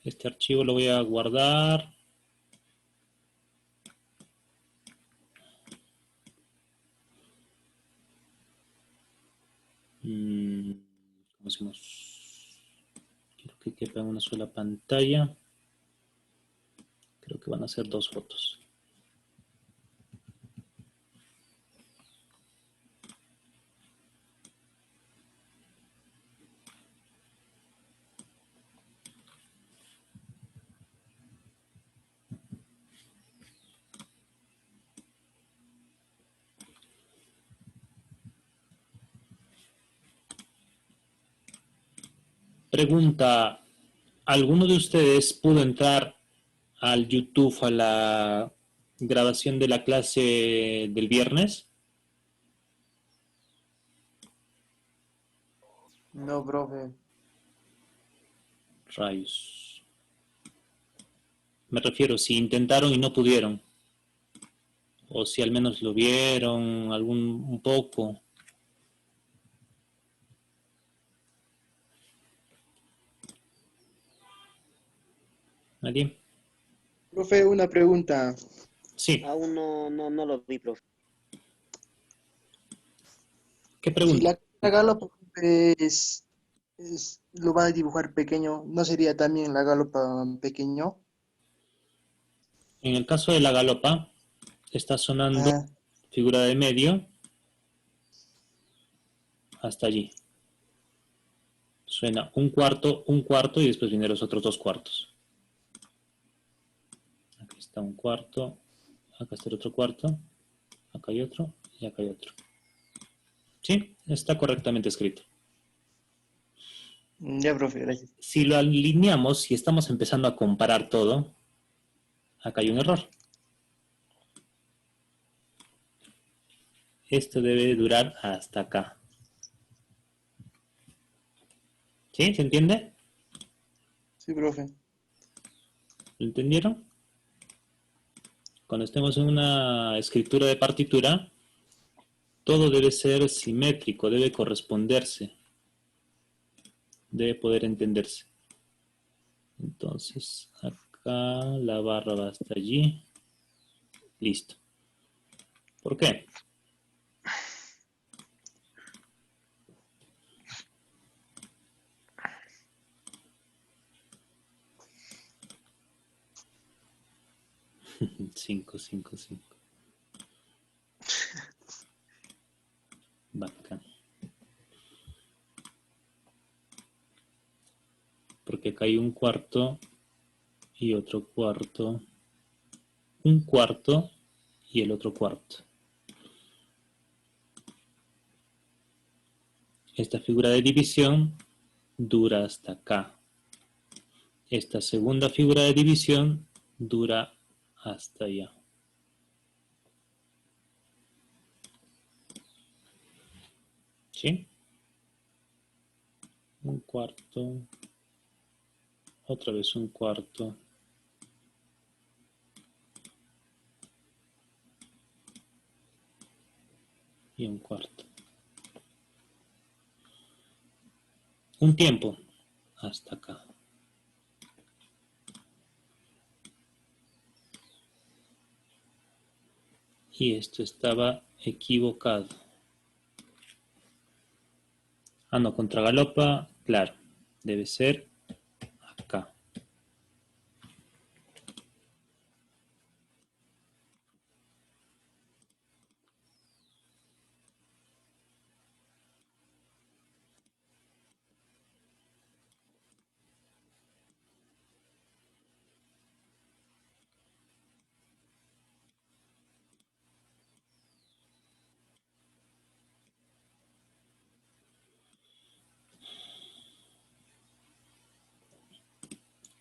Este archivo lo voy a guardar. ¿Cómo hacemos? Quiero que quepa en una sola pantalla. Creo que van a ser 2 fotos. Pregunta, ¿alguno de ustedes pudo entrar al YouTube a la grabación de la clase del viernes? No, profe. Rayos. Me refiero, si intentaron y no pudieron. O si al menos lo vieron un poco. ¿Nadie? Profe, una pregunta. Sí. Aún no lo vi, profe. ¿Qué Si pregunta? la galopa lo van a dibujar pequeño, ¿no sería también la galopa pequeño? En el caso de la galopa, está sonando Ah, figura de medio hasta allí. Suena un cuarto y después vienen los otros 2 cuartos. Aquí está un cuarto, acá está el otro cuarto, acá hay otro y acá hay otro. Sí, está correctamente escrito. ya, profe, gracias. Si lo alineamos y estamos empezando a comparar todo, acá hay un error. Esto debe durar hasta acá. ¿Sí? ¿Se entiende? Sí, profe. ¿Lo entendieron? Cuando estemos en una escritura de partitura, todo debe ser simétrico, debe corresponderse, debe poder entenderse. Entonces, acá la barra va hasta allí. Listo. ¿Por qué? Cinco. Bacán. Porque acá hay un cuarto y otro cuarto. Un cuarto y el otro cuarto. Esta figura de división dura hasta acá. Esta segunda figura de división dura hasta allá. ¿Sí? Un cuarto. Otra vez un cuarto. y un cuarto. Un tiempo hasta acá. Y esto estaba equivocado. Ah, no, contragalopa, claro, debe ser acá.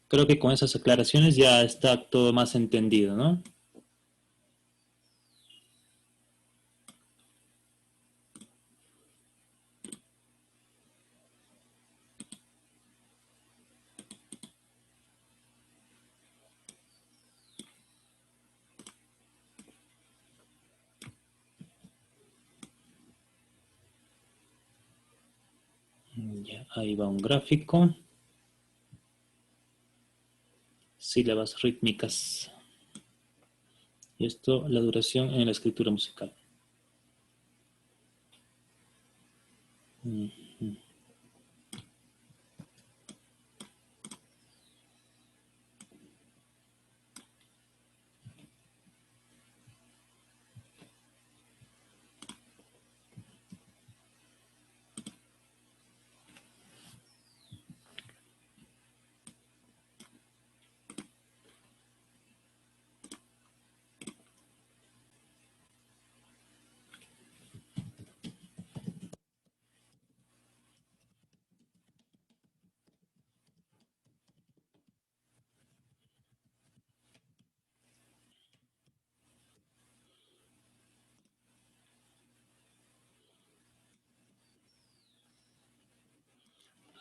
Creo que con esas aclaraciones ya está todo más entendido, ¿no? Ya, ahí va un gráfico. Sílabas rítmicas. Y esto, la duración en la escritura musical. Ujú.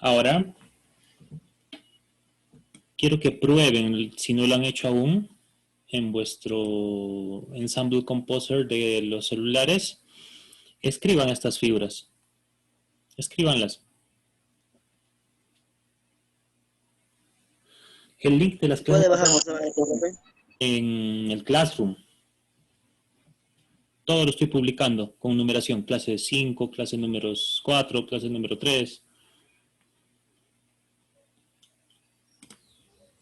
Ahora, quiero que prueben, si no lo han hecho aún, en vuestro Ensemble Composer de los celulares, escriban estas figuras. Escríbanlas. El link de las ¿Puede clases bajar más abajo, profe? en el Classroom. Todo lo estoy publicando con numeración. Clase 5, clase números 4, clase número 3.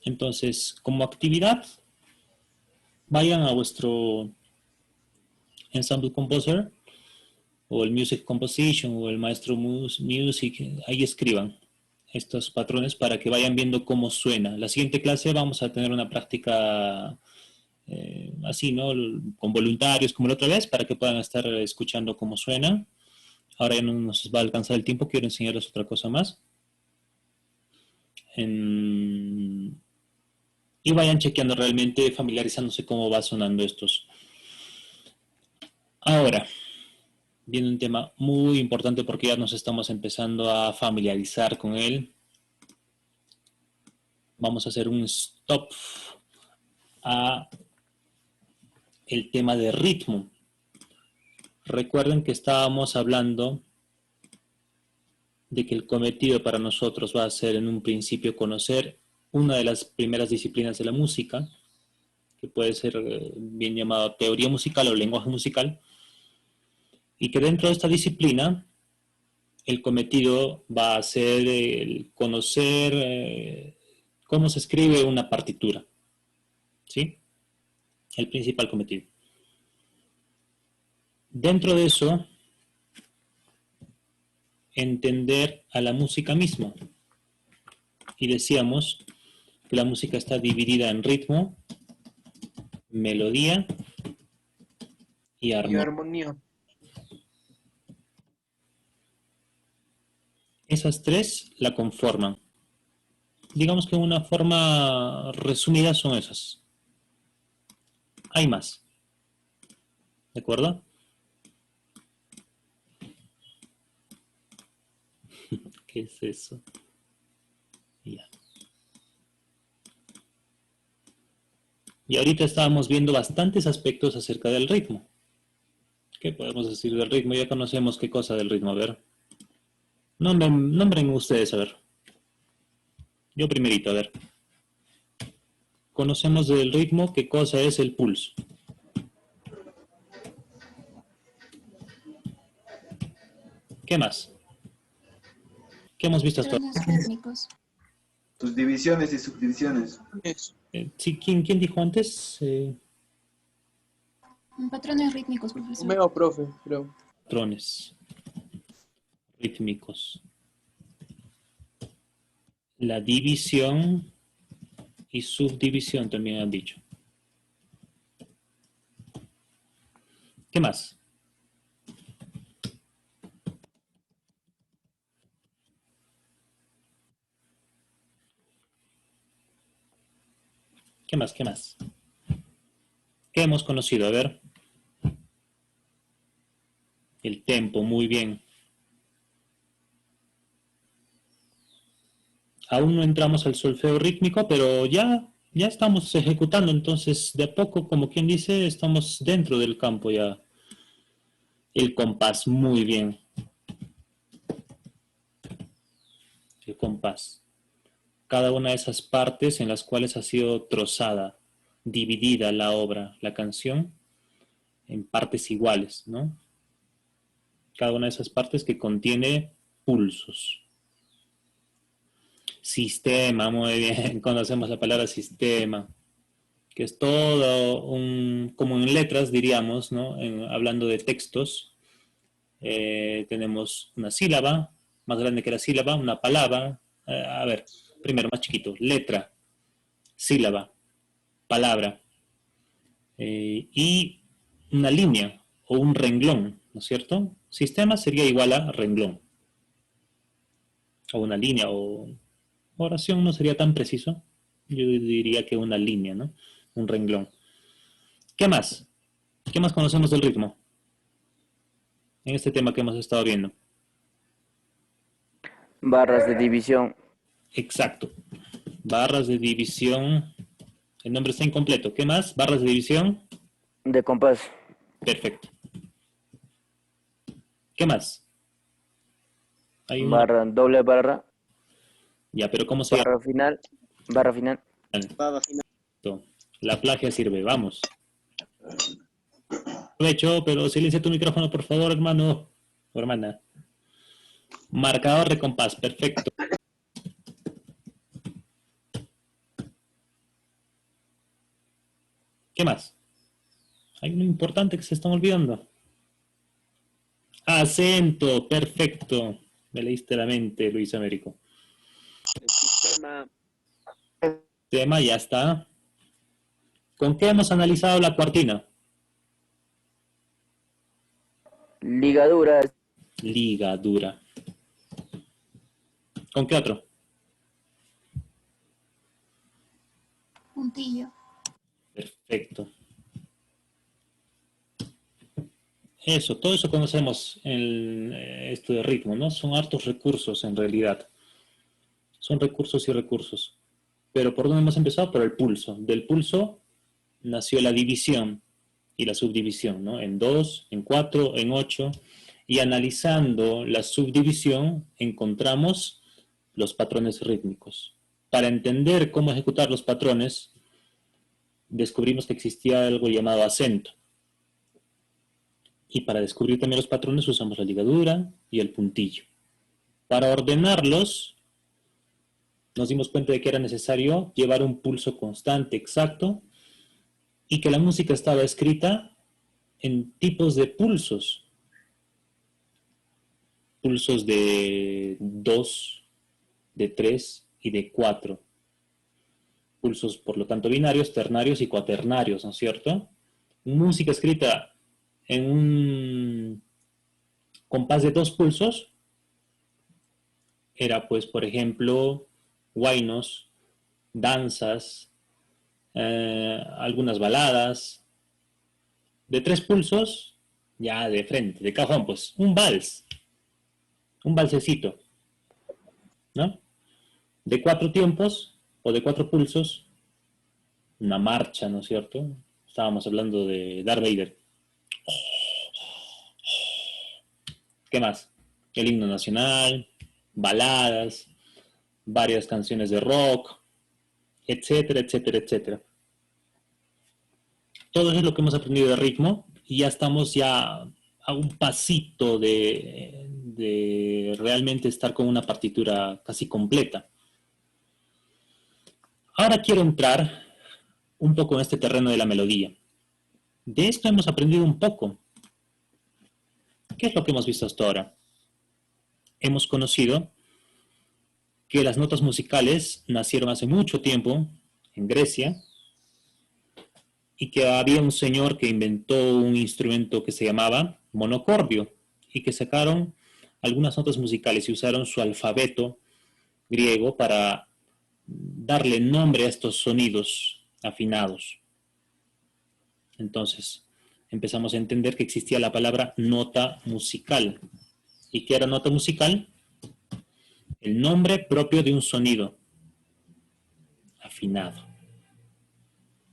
Entonces, como actividad, vayan a vuestro Ensemble Composer o el Music Composition o el Maestro Music. Ahí escriban estos patrones para que vayan viendo cómo suena. La siguiente clase vamos a tener una práctica así, ¿no? Con voluntarios como la otra vez, para que puedan estar escuchando cómo suena. Ahora ya no nos va a alcanzar el tiempo, quiero enseñarles otra cosa más. Y vayan chequeando realmente, familiarizándose cómo va sonando estos. Ahora, viene un tema muy importante porque ya nos estamos empezando a familiarizar con él. Vamos a hacer un stop a el tema de ritmo. Recuerden que estábamos hablando de que el cometido para nosotros va a ser en un principio conocer una de las primeras disciplinas de la música, que puede ser bien llamada teoría musical o lenguaje musical, y que dentro de esta disciplina el cometido va a ser el conocer cómo se escribe una partitura, ¿sí? El principal cometido. Dentro de eso, entender a la música misma. Y decíamos que la música está dividida en ritmo, melodía y Y armonía. armonía. Esas tres la conforman. Digamos que una forma resumida son esas. Hay más. ¿De acuerdo? ¿Qué es eso? Ya. Y ahorita estábamos viendo bastantes aspectos acerca del ritmo, ¿Qué podemos decir del ritmo? Ya conocemos qué cosa del ritmo. A ver. Nombren ustedes, a ver. Yo primerito, a ver. Conocemos del ritmo qué cosa es el pulso. ¿Qué más? ¿Qué hemos visto hasta ahora? Patrones rítmicos. Tus divisiones y subdivisiones. Sí, ¿quién dijo antes? Patrones rítmicos, profesor. Romeo, profe, creo. Patrones rítmicos. La división y subdivisión también han dicho. ¿Qué más? ¿Qué más? ¿Qué más? ¿Qué hemos conocido? A ver. El tempo, muy bien. Aún no entramos al solfeo rítmico, pero ya estamos ejecutando, entonces de a poco, como quien dice, estamos dentro del campo ya. El compás, muy bien. El compás. Cada una de esas partes en las cuales ha sido trozada, dividida la obra, la canción, en partes iguales, ¿no? Cada una de esas partes que contiene pulsos. Sistema, muy bien, conocemos la palabra sistema, que es todo como en letras diríamos, ¿no? Hablando de textos, tenemos una sílaba, más grande que la sílaba, una palabra, a ver, primero más chiquito, letra, sílaba, palabra, y una línea o un renglón, ¿no es cierto? Sistema sería igual a renglón, o una línea, o oración no sería tan preciso, yo diría que una línea, ¿no? Un renglón. ¿Qué más? ¿Qué más conocemos del ritmo? En este tema que hemos estado viendo. Barras de división. Exacto. Barras de división. El nombre está incompleto. ¿Qué más? Barras de división. De compás. Perfecto. ¿Qué más? Hay una... Barra, doble barra. Ya, pero ¿cómo se Barra final. Barra final. Barra final. llama? La plagia sirve. Vamos. Aprovecho, pero silencia tu micrófono, por favor, hermano o hermana. Marcador de compás. Perfecto. ¿Qué más? Hay uno importante que se están olvidando. Acento, perfecto. Me leíste la mente, Luis Américo. El sistema. Tema, ya está. ¿Con qué hemos analizado la cuartina? Ligaduras. Ligadura. ¿Con qué otro? Puntillo. Perfecto. Eso, todo eso conocemos en esto de ritmo, ¿no? Son hartos recursos en realidad. Son recursos y recursos. Pero ¿por dónde hemos empezado? Por el pulso. Del pulso nació la división y la subdivisión, ¿no? En 2, en 4, en 8. Y analizando la subdivisión encontramos los patrones rítmicos. Para entender cómo ejecutar los patrones, descubrimos que existía algo llamado acento. Y para descubrir también los patrones usamos la ligadura y el puntillo. Para ordenarlos, nos dimos cuenta de que era necesario llevar un pulso constante, exacto, y que la música estaba escrita en tipos de pulsos. Pulsos de 2, de 3 y de 4. Pulsos, por lo tanto, binarios, ternarios y cuaternarios, ¿no es cierto? Música escrita en un compás de 2 pulsos era, pues, por ejemplo, huaynos, danzas, algunas baladas. De 3 pulsos, ya de frente, de cajón, pues, un vals, un valsecito, ¿no? De 4 tiempos o de 4 pulsos, una marcha, ¿no es cierto? Estábamos hablando de Darth Vader. ¿Qué más? El himno nacional, baladas, varias canciones de rock, etcétera, etcétera, etcétera. Todo eso es lo que hemos aprendido de ritmo y ya estamos ya a un pasito de realmente estar con una partitura casi completa. Ahora quiero entrar un poco en este terreno de la melodía. De esto hemos aprendido un poco. ¿Qué es lo que hemos visto hasta ahora? Hemos conocido que las notas musicales nacieron hace mucho tiempo en Grecia y que había un señor que inventó un instrumento que se llamaba monocordio y que sacaron algunas notas musicales y usaron su alfabeto griego para darle nombre a estos sonidos afinados. Entonces, empezamos a entender que existía la palabra nota musical. ¿Y qué era nota musical? El nombre propio de un sonido afinado.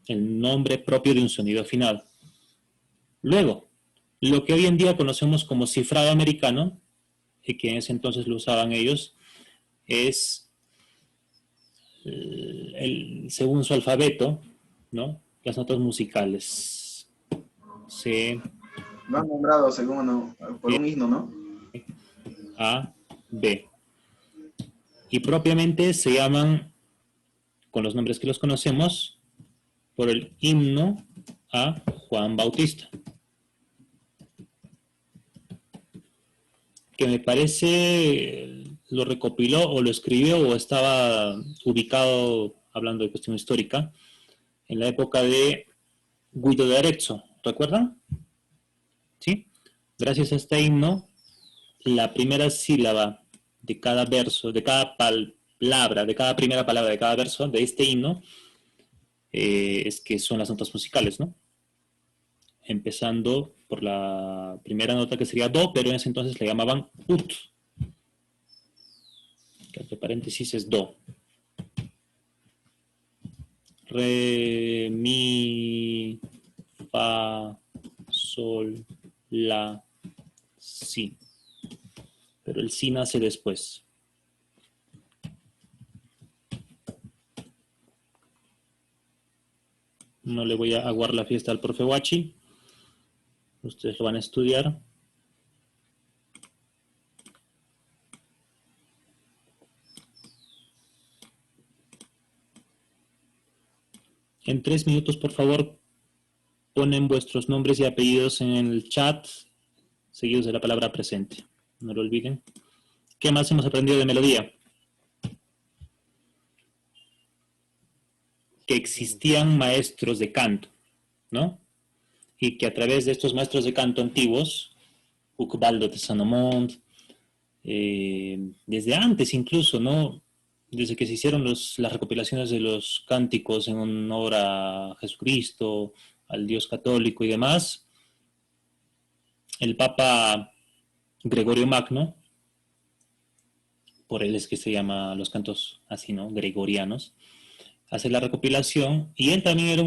El nombre propio de un sonido afinado. Luego, lo que hoy en día conocemos como cifrado americano, y que en ese entonces lo usaban ellos, es según su alfabeto, ¿no? Las notas musicales. C, Lo han nombrado según por un himno, ¿no? A, B. Y propiamente se llaman, con los nombres que los conocemos, por el himno a Juan Bautista. Que me parece lo recopiló o lo escribió o estaba ubicado, hablando de cuestión histórica, en la época de Guido de Arezzo. ¿Recuerdan? ¿Sí? Gracias a este himno, la primera sílaba de cada verso, de cada palabra, de cada primera palabra de cada verso de este himno, es que son las notas musicales, ¿no? Empezando por la primera nota que sería do, pero en ese entonces le llamaban ut, que entre paréntesis es do. Re, mi, fa, sol, la, si. Pero el si nace después. No le voy a aguar la fiesta al profe Huachi. Ustedes lo van a estudiar. En 3 minutos, por favor, ponen vuestros nombres y apellidos en el chat, seguidos de la palabra presente. No lo olviden. ¿Qué más hemos aprendido de melodía? Que existían maestros de canto, ¿no? Y que a través de estos maestros de canto antiguos, Ucbaldo de Sanomont, desde antes incluso, ¿no? Desde que se hicieron las recopilaciones de los cánticos en honor a Jesucristo, al Dios católico y demás, el Papa Gregorio Magno, por él es que se llama los cantos así, ¿no? Gregorianos, hace la recopilación y él también era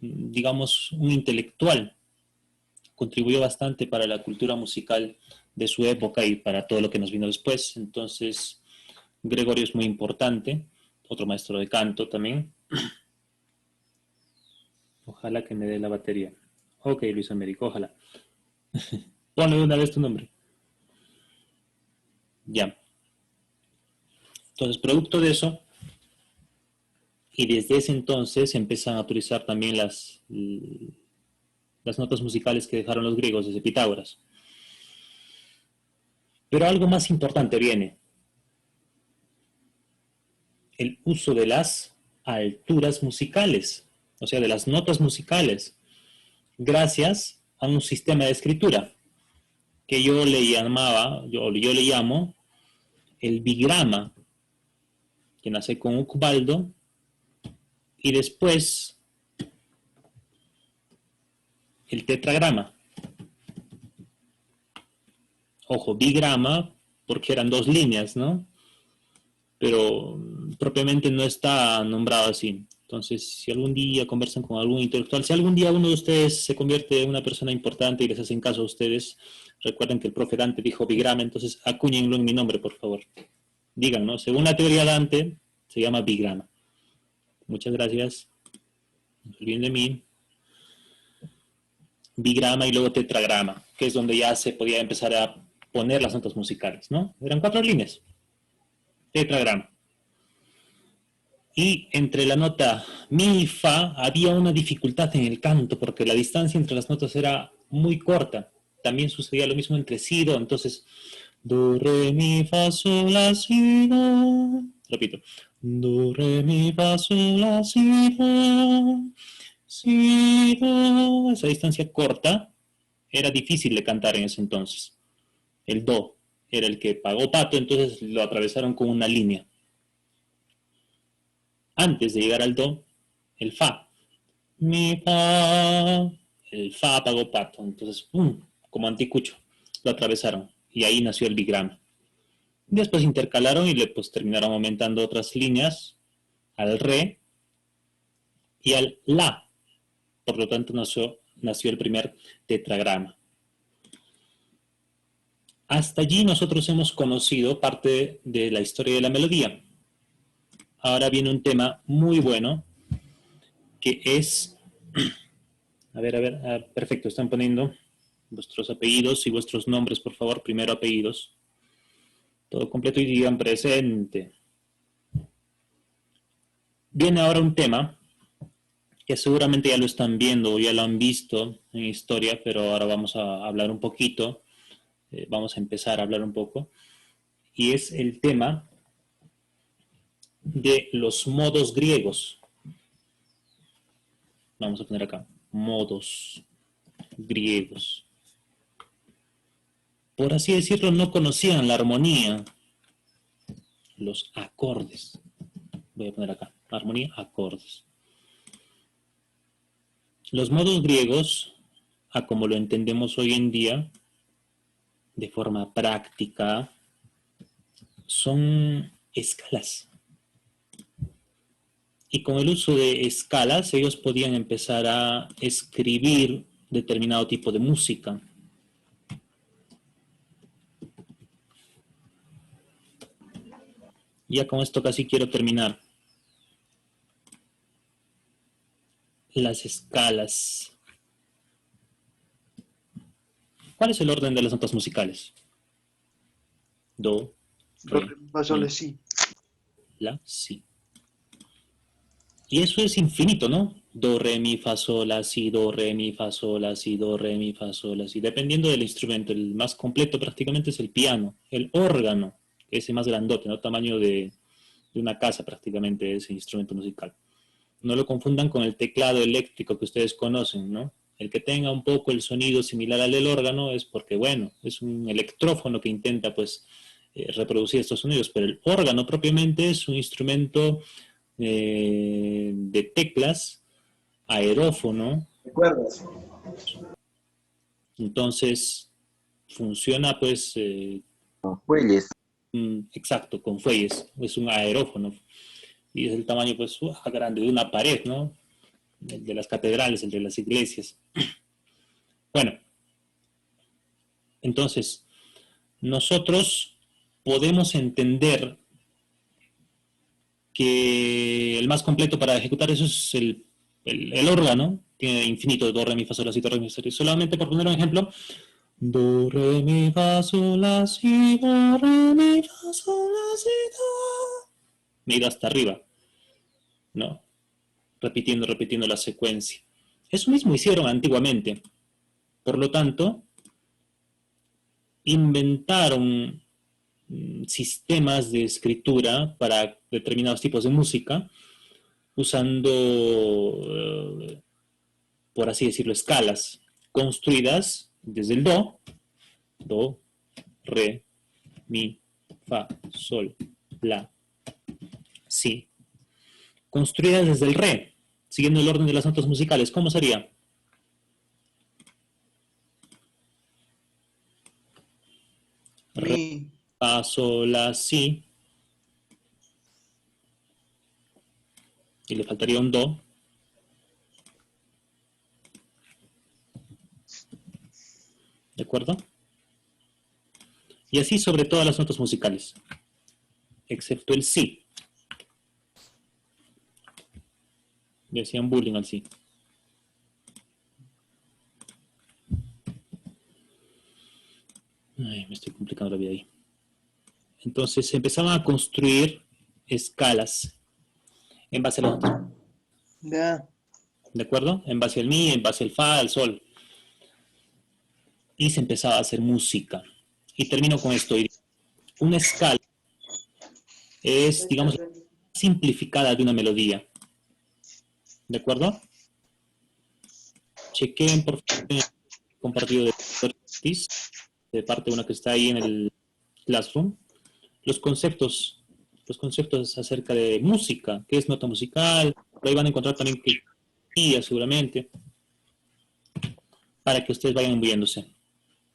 digamos, un intelectual. Contribuyó bastante para la cultura musical de su época y para todo lo que nos vino después. Entonces, Gregorio es muy importante, otro maestro de canto también. Ojalá que me dé la batería. Ok, Luis Américo, ojalá. Ponle de una vez tu nombre. Ya. Entonces, producto de eso, y desde ese entonces empiezan a utilizar también las notas musicales que dejaron los griegos desde Pitágoras. Pero algo más importante viene. El uso de las alturas musicales, o sea, de las notas musicales, gracias a un sistema de escritura que yo le llamo el bigrama, que nace con Ucbaldo, y después el tetragrama. Ojo, bigrama, porque eran 2 líneas, ¿no? Pero propiamente no está nombrado así. Entonces, si algún día conversan con algún intelectual, si algún día uno de ustedes se convierte en una persona importante y les hacen caso a ustedes, Recuerden que el profe Dante dijo bigrama, entonces acúñenlo en mi nombre, por favor. Digan, ¿no? Según la teoría Dante, se llama bigrama. Muchas gracias. No se olviden de mí. Bigrama y luego tetragrama, que es donde ya se podía empezar a poner las notas musicales, ¿no? Eran 4 líneas. Tetragrama. Y entre la nota mi y fa había una dificultad en el canto, porque la distancia entre las notas era muy corta. También sucedía lo mismo entre si, do. Entonces, do, re, mi, fa, sol, la, si, do. Repito. Do, re, mi, fa, sol, la, si, do. Si, do. Esa distancia corta era difícil de cantar en ese entonces. El do era el que pagó pato, entonces lo atravesaron con una línea. Antes de llegar al do, el fa. Mi, fa. El fa pagó pato. Entonces, ¡pum! Como anticucho. Lo atravesaron. Y ahí nació el bigrama. Después intercalaron y pues terminaron aumentando otras líneas al re y al la. Por lo tanto, nació el primer tetragrama. Hasta allí nosotros hemos conocido parte de la historia de la melodía. Ahora viene un tema muy bueno, que es... A ver, perfecto, están poniendo vuestros apellidos y vuestros nombres, por favor, primero apellidos. Todo completo y digan presente. Viene ahora un tema que seguramente ya lo están viendo o ya lo han visto en historia, pero ahora vamos a hablar un poquito, vamos a empezar a hablar un poco, y es el tema de los modos griegos. Vamos a poner acá, modos griegos. Por así decirlo, no conocían la armonía, los acordes. Voy a poner acá, armonía, acordes. Los modos griegos, a como lo entendemos hoy en día, de forma práctica, son escalas. Y con el uso de escalas, ellos podían empezar a escribir determinado tipo de música. Ya con esto casi quiero terminar. Las escalas. ¿Cuál es el orden de las notas musicales? Do, re, Fa, sol, mi, si. la, si. Y eso es infinito, ¿no? Do, re, mi, fa, sol, la, si, do, re, mi, fa, sol, la, si, do, re, mi, fa, sol, la, si. Dependiendo del instrumento, el más completo prácticamente es el piano. El órgano, que es el más grandote, ¿no? Tamaño de una casa prácticamente ese instrumento musical. No lo confundan con el teclado eléctrico que ustedes conocen, ¿no? El que tenga un poco el sonido similar al del órgano es porque, bueno, es un electrófono que intenta, pues, reproducir estos sonidos, pero el órgano propiamente es un instrumento de teclas, aerófono. ¿Recuerdas? Entonces, funciona, pues, Fuelles. exacto, con fuelles. Es un aerófono. Y es el tamaño, pues, grande de una pared, ¿no? El de las catedrales, el de las iglesias. Bueno, entonces, nosotros podemos entender que el más completo para ejecutar eso es el órgano, tiene infinito de do, re, mi, fa, sol, la, si, do, re, mi, fa, sol. Solamente por poner un ejemplo, do, re, mi, fa, sol, la, si, do, re, mi, fa, sol, la, si, do. Me he ido hasta arriba, ¿no? Repitiendo la secuencia. Eso mismo hicieron antiguamente. Por lo tanto, inventaron sistemas de escritura para determinados tipos de música, usando, por así decirlo, escalas construidas desde el do, re, mi, fa, sol, la, si, construidas desde el re, siguiendo el orden de las notas musicales. ¿Cómo sería? Re, Mi. fa, sol, la, si. Y le faltaría un do. ¿De acuerdo? Y así sobre todas las notas musicales, excepto el si. Le hacían bullying al si. Ay, me estoy complicando la vida ahí. Entonces se empezaban a construir escalas en base a las notas. Ya. ¿De acuerdo? En base al mi, en base al fa, al sol. Y se empezaba a hacer música. Y termino con esto. Una escala es, digamos, la simplificada de una melodía. ¿De acuerdo? Chequen, por favor, el compartido de parte una que está ahí en el Classroom. Los conceptos acerca de música, qué es nota musical, por ahí van a encontrar también que seguramente, para que ustedes vayan moviéndose.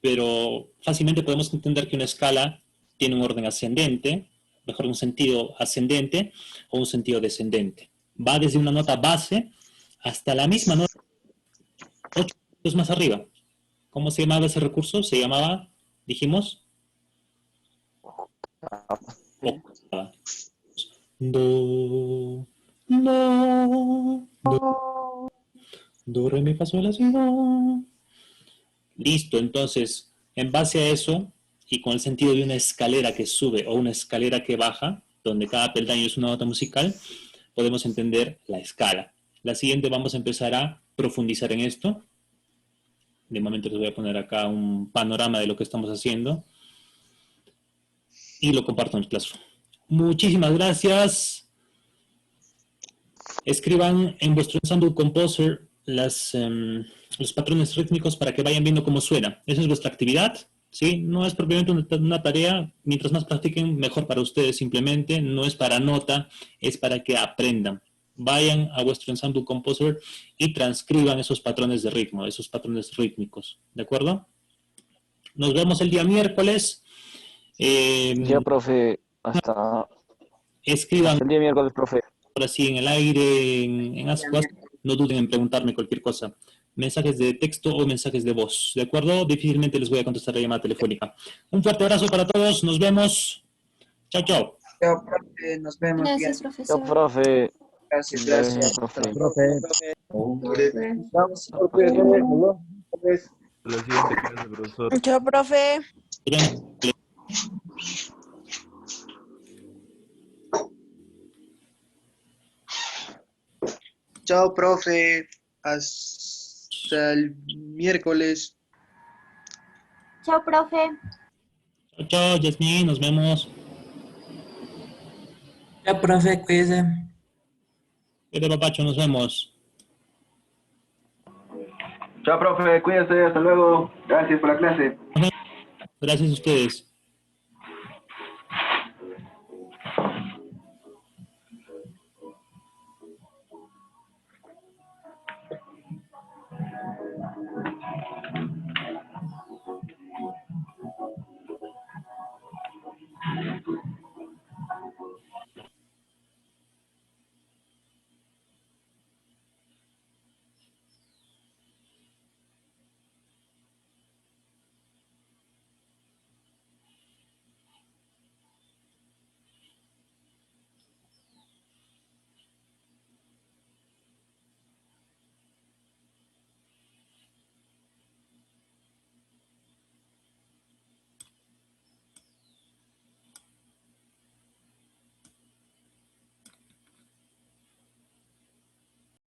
Pero fácilmente podemos entender que una escala tiene un orden ascendente, mejor un sentido ascendente o un sentido descendente. Va desde una nota base hasta la misma nota 8 puntos más arriba. ¿Cómo se llamaba ese recurso? Se llamaba, dijimos, octava. Do, re, mi, fa, sol, la, si, do. Listo, entonces, en base a eso, y con el sentido de una escalera que sube o una escalera que baja, donde cada peldaño es una nota musical, podemos entender la escala. La siguiente vamos a empezar a profundizar en esto. De momento les voy a poner acá un panorama de lo que estamos haciendo. Y lo comparto en el Classroom. Muchísimas gracias. Escriban en vuestro Ensemble Composer los patrones rítmicos para que vayan viendo cómo suena. Esa es vuestra actividad, ¿sí? No es propiamente una tarea. Mientras más practiquen, mejor para ustedes simplemente. No es para nota, es para que aprendan. Vayan a vuestro Ensemble Composer y transcriban esos patrones de ritmo, esos patrones rítmicos. ¿De acuerdo? Nos vemos el día miércoles. Ya, profe, hasta Escriban el día miércoles, profe. ahora sí en el aire, en Ascuas, no duden en preguntarme cualquier cosa. Mensajes de texto o mensajes de voz, ¿de acuerdo? Difícilmente les voy a contestar la llamada telefónica. Un fuerte abrazo para todos, nos vemos. Chao, chao. Chao, profe, nos vemos. Gracias, Bien. Chao, profesor. profe. Gracias, Gracias, gracias. profe. Profe. La siguiente clase, profesor. Chao, profe. Chao, profe. Hasta el miércoles. Chao, profe. Chao, chao, Yasmin, nos vemos. Ya, profe, cuídese. Cuídate, papacho, nos vemos. Chao, profe, cuídate, hasta luego. Gracias por la clase. Gracias a ustedes.